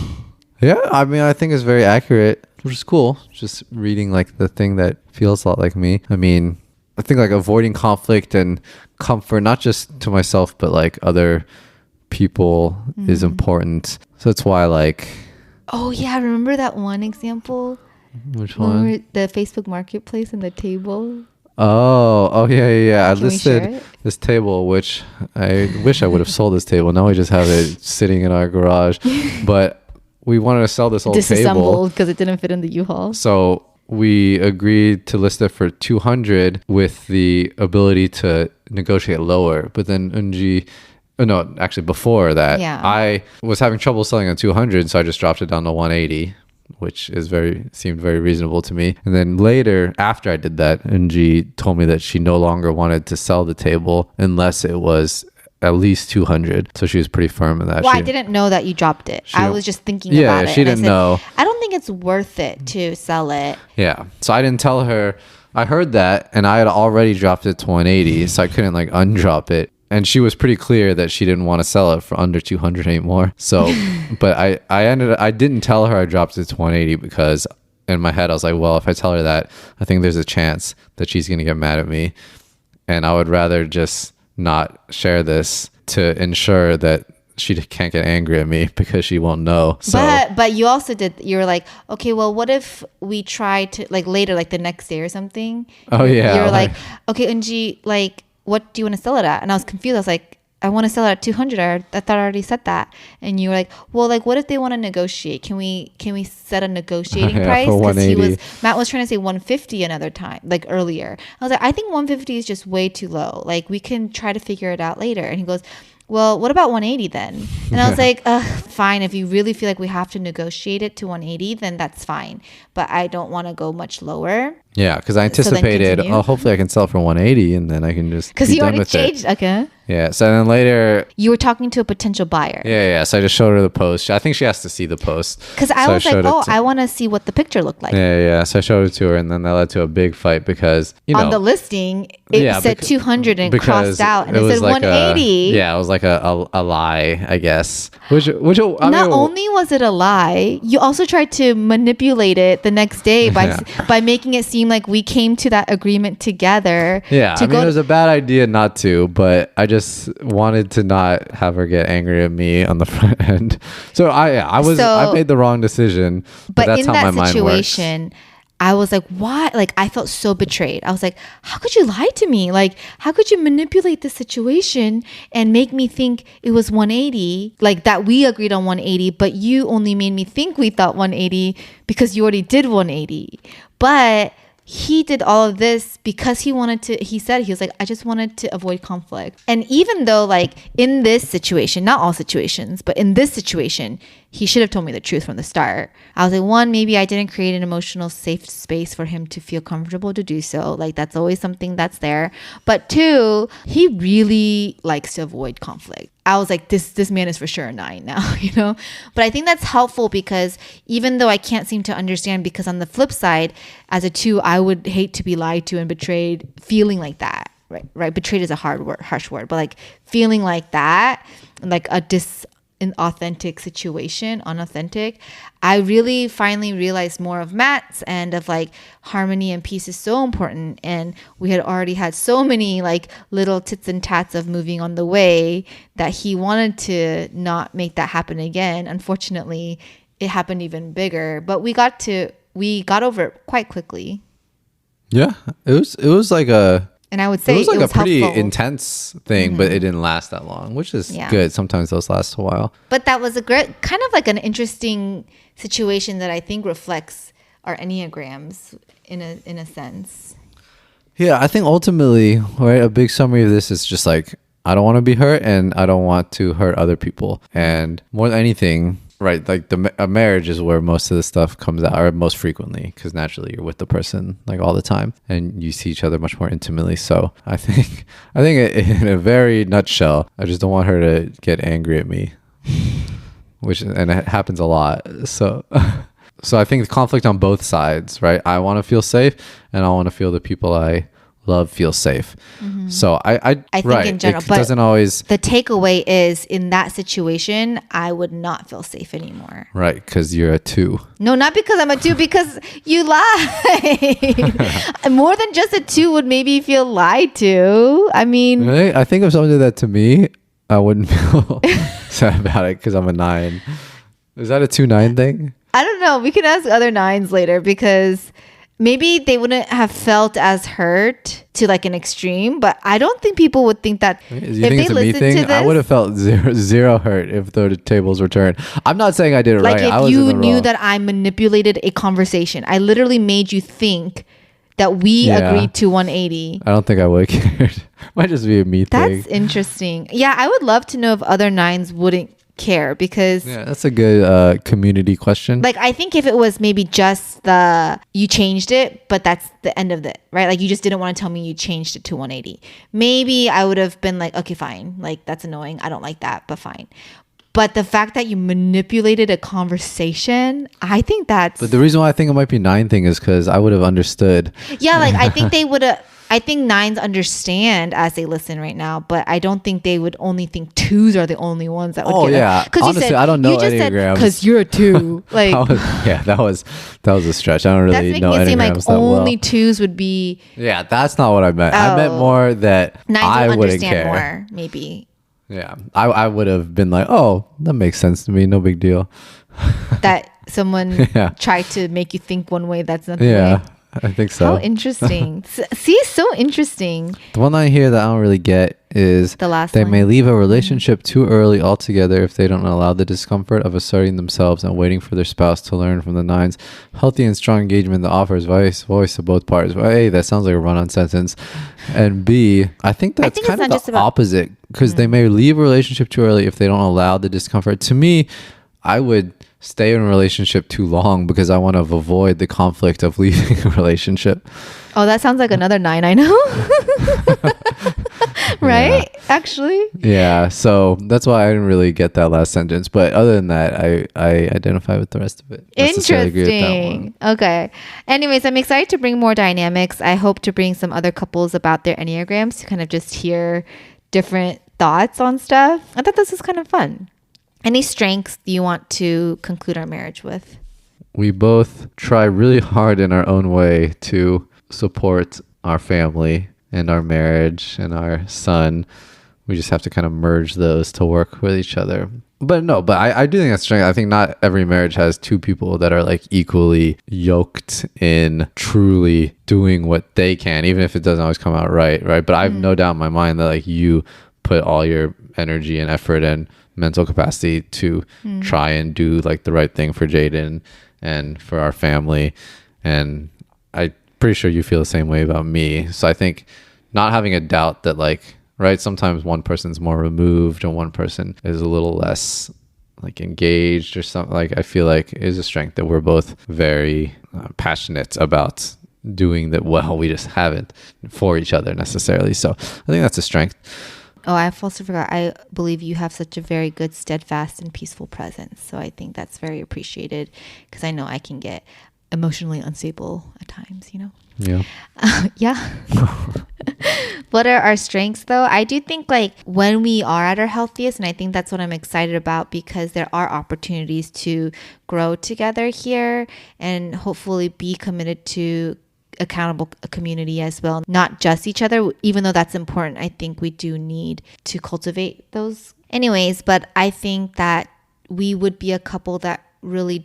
Yeah, I mean, I think it's very accurate, which is cool. Just reading like the thing that feels a lot like me. I mean, I think like avoiding conflict and comfort, not just to myself, but like other people is important. So that's why like... Oh, yeah. Remember that one example? Which one? Remember the Facebook Marketplace and the table? Oh, yeah. I Can we listed share it? this table, which I wish I would have sold this table. Now we just have it sitting in our garage. But we wanted to sell this old table. Disassembled because it didn't fit in the U-Haul. So we agreed to list it for 200 with the ability to negotiate lower. But then Unji... No, actually before that, I was having trouble selling at 200, so I just dropped it down to 180, which is seemed very reasonable to me. And then later, after I did that, Unji told me that she no longer wanted to sell the table unless it was at least 200. So she was pretty firm in that. Well, I didn't know that you dropped it. I was just thinking about it. Yeah, she didn't know. I don't think it's worth it to sell it. Yeah. So I didn't tell her. I heard that, and I had already dropped it to 180, so I couldn't like undrop it. And she was pretty clear that she didn't want to sell it for under 200 anymore. So, but I didn't tell her I dropped it to 180 because in my head I was like, well, if I tell her that, I think there's a chance that she's going to get mad at me. And I would rather just not share this to ensure that she can't get angry at me because she won't know. So, but you also you were like, okay, well, what if we try to like later, like the next day or something? Oh yeah. You were like, okay, Unji, like, what do you want to sell it at? And I was confused. I was like, I want to sell it at 200. I thought I already said that. And you were like, well, like, what if they want to negotiate? Can we set a negotiating price? Because Matt was trying to say 150 another time, like earlier. I was like, I think 150 is just way too low. Like, we can try to figure it out later. And he goes, well, what about 180 then? And I was like, fine. If you really feel like we have to negotiate it to 180, then that's fine. But I don't want to go much lower. Yeah, because I anticipated, hopefully I can sell for 180 and then I can just because you already changed. Okay. Yeah. So then later, you were talking to a potential buyer. Yeah. So I just showed her the post. I think she has to see the post. Because I was like, I want to see what the picture looked like. Yeah. So I showed it to her, and then that led to a big fight because on the listing it said 200 and crossed out, and it said like 180. It was like a lie, I guess. Which not only was it a lie, you also tried to manipulate it the next day by making it seem like we came to that agreement together. Yeah, it was a bad idea not to, but I just wanted to not have her get angry at me on the front end. So I made the wrong decision. But that's how my mind works. I was like, why? Like, I felt so betrayed. I was like, how could you lie to me? Like, how could you manipulate the situation and make me think it was 180? Like, that we agreed on 180, but you only made me think we thought 180 because you already did 180. But he did all of this because he was like, I just wanted to avoid conflict. And even though, like, in this situation, not all situations, but in this situation, he should have told me the truth from the start. I was like, one, maybe I didn't create an emotional safe space for him to feel comfortable to do so. Like, that's always something that's there. But two, he really likes to avoid conflict. I was like, this man is for sure a 9 now, you know? But I think that's helpful because even though I can't seem to understand, because on the flip side, as a 2, I would hate to be lied to and betrayed, feeling like that, right? Betrayed is a harsh word, but like feeling like that, like an authentic situation, unauthentic. I really finally realized more of Matt's and of like harmony and peace is so important. And we had already had so many like little tits and tats of moving on the way that he wanted to not make that happen again. Unfortunately, it happened even bigger, but we got over it quite quickly. Yeah, it was like and I would say it was a pretty helpful. Intense thing, but it didn't last that long, which is good. Sometimes those last a while. But that was a great, kind of like an interesting situation that I think reflects our Enneagrams in a sense. Yeah, I think ultimately, right, a big summary of this is just like, I don't want to be hurt and I don't want to hurt other people. And more than anything, right, like a marriage is where most of the stuff comes out, or most frequently, because naturally you're with the person like all the time and you see each other much more intimately. So I think in a very nutshell, I just don't want her to get angry at me, and it happens a lot. So So I think the conflict on both sides, right? I want to feel safe and I want to feel the people I love feel safe. Mm-hmm. So I think right, in general, it but doesn't always. The takeaway is in that situation, I would not feel safe anymore. Right, because you're a 2. No, not because I'm a 2, because you lied. More than just a 2 would maybe feel lied to. I mean, really? I think if someone did that to me, I wouldn't feel sad about it because I'm a 9. Is that a 2-9 thing? I don't know. We can ask other 9s later, because maybe they wouldn't have felt as hurt to like an extreme, but I don't think people would think that. Do you think it's a me thing? I would have felt zero hurt if the tables were turned. I'm not saying I did it like right. Like if you knew that I manipulated a conversation, I literally made you think that we agreed to 180. I don't think I would have cared. Might just be a me thing. That's interesting. Yeah, I would love to know if other 9s wouldn't care, because that's a good community question. Like, I think if it was maybe just you changed it, but that's the end of it, right? Like, you just didn't want to tell me you changed it to 180. Maybe I would have been like, okay, fine. Like, that's annoying. I don't like that, but fine. But the fact that you manipulated a conversation, I think that's... But the reason why I think it might be 9 thing is because I would have understood. Yeah, like, I think they would have... I think 9s understand as they listen right now, but I don't think they would only think 2s are the only ones that would get it. Because honestly, I don't know Enneagrams. Because you're a 2. Like, that was a stretch. I don't really know Enneagrams it seem like only 2s would be... Yeah, that's not what I meant. I meant more that 9s I would wouldn't understand care. More, maybe. Yeah, I would have been like, oh, that makes sense to me. No big deal. That someone tried to make you think one way, that's not the way. Yeah, I think so. How interesting. See, so interesting. The one line here that I don't really get is the last they line. may leave a relationship too early altogether if they don't allow the discomfort of asserting themselves and waiting for their spouse to learn from the 9s. Healthy and strong engagement that offers voice to both parties. Well, A, that sounds like a run-on sentence. And B, I think that's kind of the opposite, because they may leave a relationship too early if they don't allow the discomfort. To me, I would stay in a relationship too long because I want to avoid the conflict of leaving a relationship. Oh, that sounds like another 9 I know. Right? Yeah. Actually. Yeah. So that's why I didn't really get that last sentence. But other than that, I identify with the rest of it. Interesting. Okay. Anyways, I'm excited to bring more dynamics. I hope to bring some other couples about their Enneagrams to kind of just hear different thoughts on stuff. I thought this was kind of fun. Any strengths do you want to conclude our marriage with? We both try really hard in our own way to support our family and our marriage and our son. We just have to kind of merge those to work with each other. But I do think that's strength. I think not every marriage has 2 people that are like equally yoked in truly doing what they can, even if it doesn't always come out right? But I have no doubt in my mind that like you put all your energy and effort and mental capacity to try and do like the right thing for Jaden and for our family, and I'm pretty sure you feel the same way about me. So I think not having a doubt that like, right, sometimes one person's more removed and one person is a little less like engaged or something, like I feel like is a strength that we're both very passionate about doing that well. We just haven't for each other necessarily. So I think that's a strength. Oh, I also forgot. I believe you have such a very good, steadfast, and peaceful presence. So I think that's very appreciated, because I know I can get emotionally unstable at times, you know? Yeah. Yeah. What are our strengths, though? I do think like when we are at our healthiest, and I think that's what I'm excited about, because there are opportunities to grow together here and hopefully be committed to accountable community as well, not just each other, even though that's important. I think we do need to cultivate those anyways, but I think that we would be a couple that really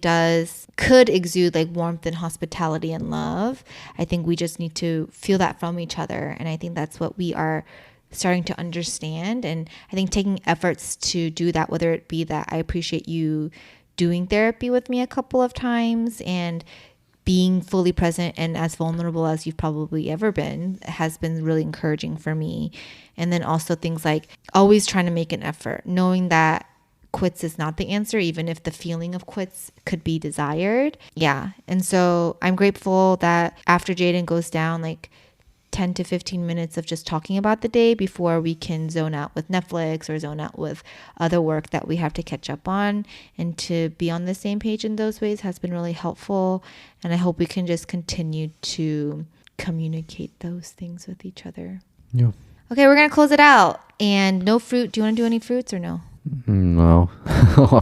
could exude like warmth and hospitality and love. I think we just need to feel that from each other, and I think that's what we are starting to understand. And I think taking efforts to do that, whether it be that I appreciate you doing therapy with me a couple of times and being fully present and as vulnerable as you've probably ever been has been really encouraging for me. And then also things like always trying to make an effort, knowing that quits is not the answer, even if the feeling of quits could be desired. Yeah. And so I'm grateful that after Jaden goes down, like 10 to 15 minutes of just talking about the day before we can zone out with Netflix or zone out with other work that we have to catch up on, and to be on the same page in those ways has been really helpful. And I hope we can just continue to communicate those things with each other. Yeah. Okay, we're going to close it out. And no fruit. Do you want to do any fruits or no? No.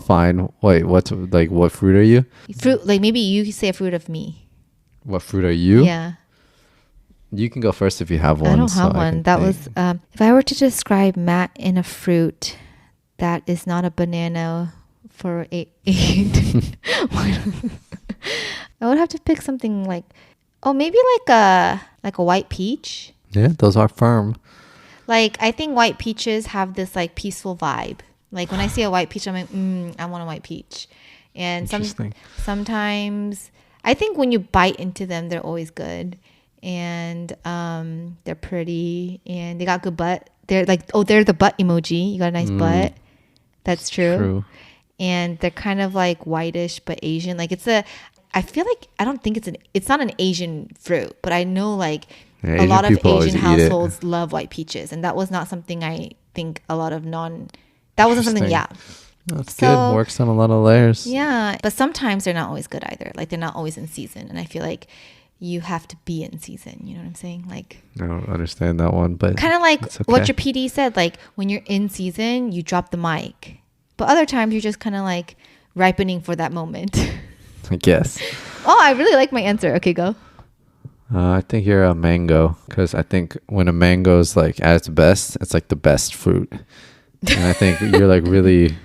Fine. Wait, what fruit are you? Fruit, like maybe you say a fruit of me. What fruit are you? Yeah. You can go first if you have one. I don't have one. That was, if I were to describe Matt in a fruit that is not a banana for eight, I would have to pick something like, maybe like a white peach. Yeah, those are firm. Like, I think white peaches have this like peaceful vibe. Like when I see a white peach, I'm like, I want a white peach. And sometimes I think when you bite into them, they're always good. And they're pretty and they got good butt. They're like, they're the butt emoji. You got a nice butt. That's true. And they're kind of like whitish but Asian. Like I feel like I don't think it's not an Asian fruit, but I know like a lot of Asian households love white peaches, and that was not something I think a lot of that wasn't something. Yeah. That's good. Works on a lot of layers. Yeah, but sometimes they're not always good either. Like they're not always in season, and I feel like you have to be in season. You know what I'm saying? Like, I don't understand that one, but kind of like what your PD said. Like when you're in season, you drop the mic, but other times you're just kind of like ripening for that moment. I guess. I really like my answer. Okay, go. I think you're a mango, because I think when a mango is like at its best, it's like the best fruit. And I think you're like really,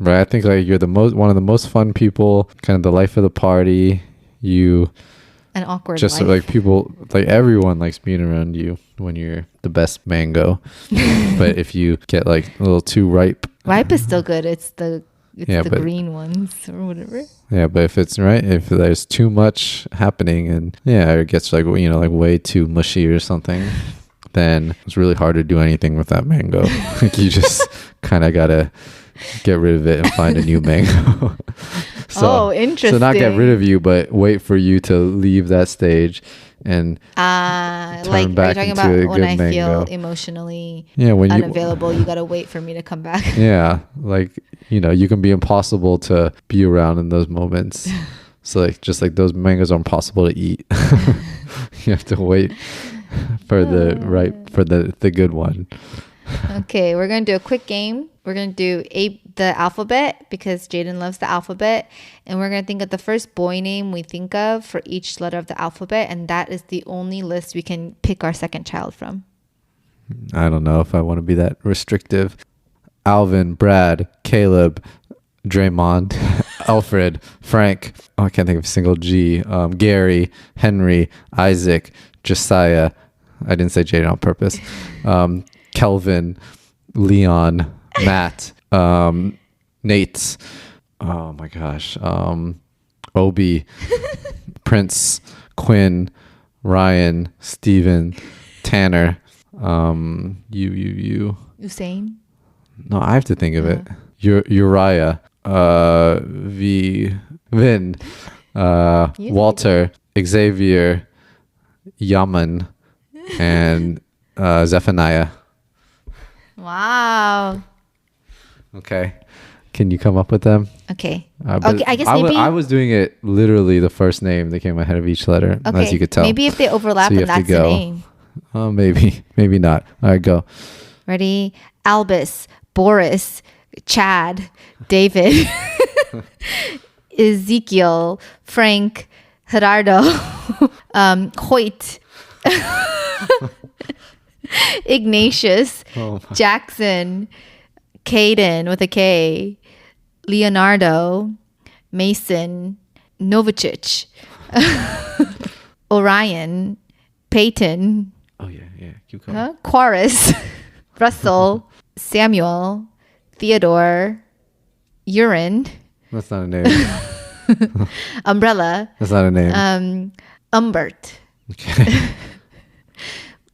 right? I think like you're one of the most fun people, kind of the life of the party. An awkward just life. Like people, like everyone likes being around you when you're the best mango. But if you get like a little too ripe is still good. It's the green ones or whatever. Yeah, but if there's too much happening and it gets like like way too mushy or something, then it's really hard to do anything with that mango. Like you just kind of gotta get rid of it and find a new mango. Interesting. So not get rid of you, but wait for you to leave that stage and turn back into a good when I mango. feel emotionally when unavailable, you gotta wait for me to come back. Yeah, like you can be impossible to be around in those moments. So like just like those mangoes are impossible to eat. You have to wait for the good one. Okay, we're gonna do a quick game. We're gonna do the alphabet because Jaden loves the alphabet, and we're gonna think of the first boy name we think of for each letter of the alphabet, and that is the only list we can pick our second child from. I don't know if I want to be that restrictive. Alvin, Brad, Caleb, Draymond, Alfred, Frank. I can't think of a single G. Gary, Henry, Isaac, Josiah. I didn't say Jaden on purpose. Kelvin, Leon, Matt, Nate. Oh my gosh. Obi, Prince, Quinn, Ryan, Steven, Tanner. You. Usain. No, I have to think of it. Uriah, Vin, Walter, Xavier, Yaman, and Zephaniah. Wow. Okay. Can you come up with them? Okay. Okay, I guess maybe... I was doing it literally the first name that came ahead of each letter, as you could tell. Maybe if they overlap, so then that's the name. Oh, maybe. Maybe not. All right, go. Ready? Albus, Boris, Chad, David, Ezekiel, Frank, Gerardo, Hoyt, Ignatius, Jackson, Caden with a K, Leonardo, Mason, Novicic, Orion, Peyton, keep going. Quaris, Russell, Samuel, Theodore, Urine. That's not a name. Umbrella. That's not a name. Umbert. Okay.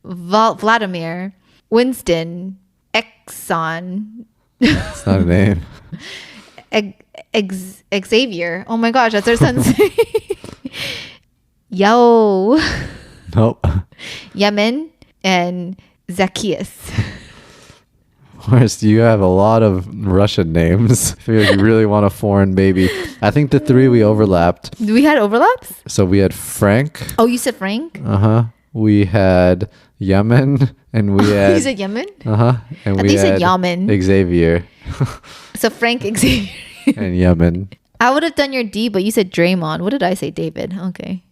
Vladimir. Winston. Exxon. It's not a name. Xavier. Oh my gosh, that's our son's name. Yo. Nope. Yemen and Zacchaeus. Horace, you have a lot of Russian names. I feel like you really want a foreign baby. I think the three we overlapped. We had overlaps? So we had Frank. Oh, you said Frank? Uh-huh. We had Yemen and we had... You said Yemen? Uh-huh. And I we think you said had Yemen. Xavier. So Frank, Xavier. And Yemen. I would have done your D, but you said Draymond. What did I say? David. Okay.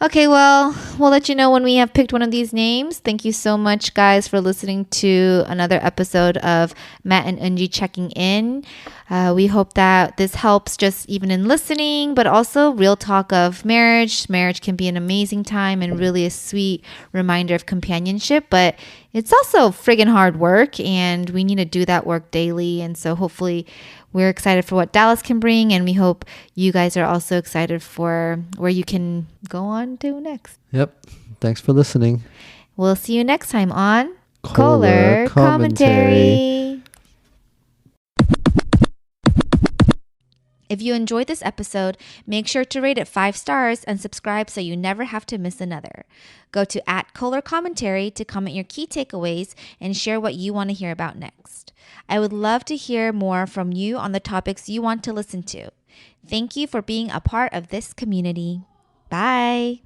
Okay, well, we'll let you know when we have picked one of these names. Thank you so much, guys, for listening to another episode of Matt and Unji checking in. We hope that this helps just even in listening, but also real talk of marriage. Marriage can be an amazing time and really a sweet reminder of companionship, but it's also friggin' hard work, and we need to do that work daily. And so hopefully we're excited for what Dallas can bring, and we hope you guys are also excited for where you can go on to next. Yep. Thanks for listening. We'll see you next time on Koller Commentary. If you enjoyed this episode, make sure to rate it 5 stars and subscribe so you never have to miss another. Go to @KollerCommentary to comment your key takeaways and share what you want to hear about next. I would love to hear more from you on the topics you want to listen to. Thank you for being a part of this community. Bye.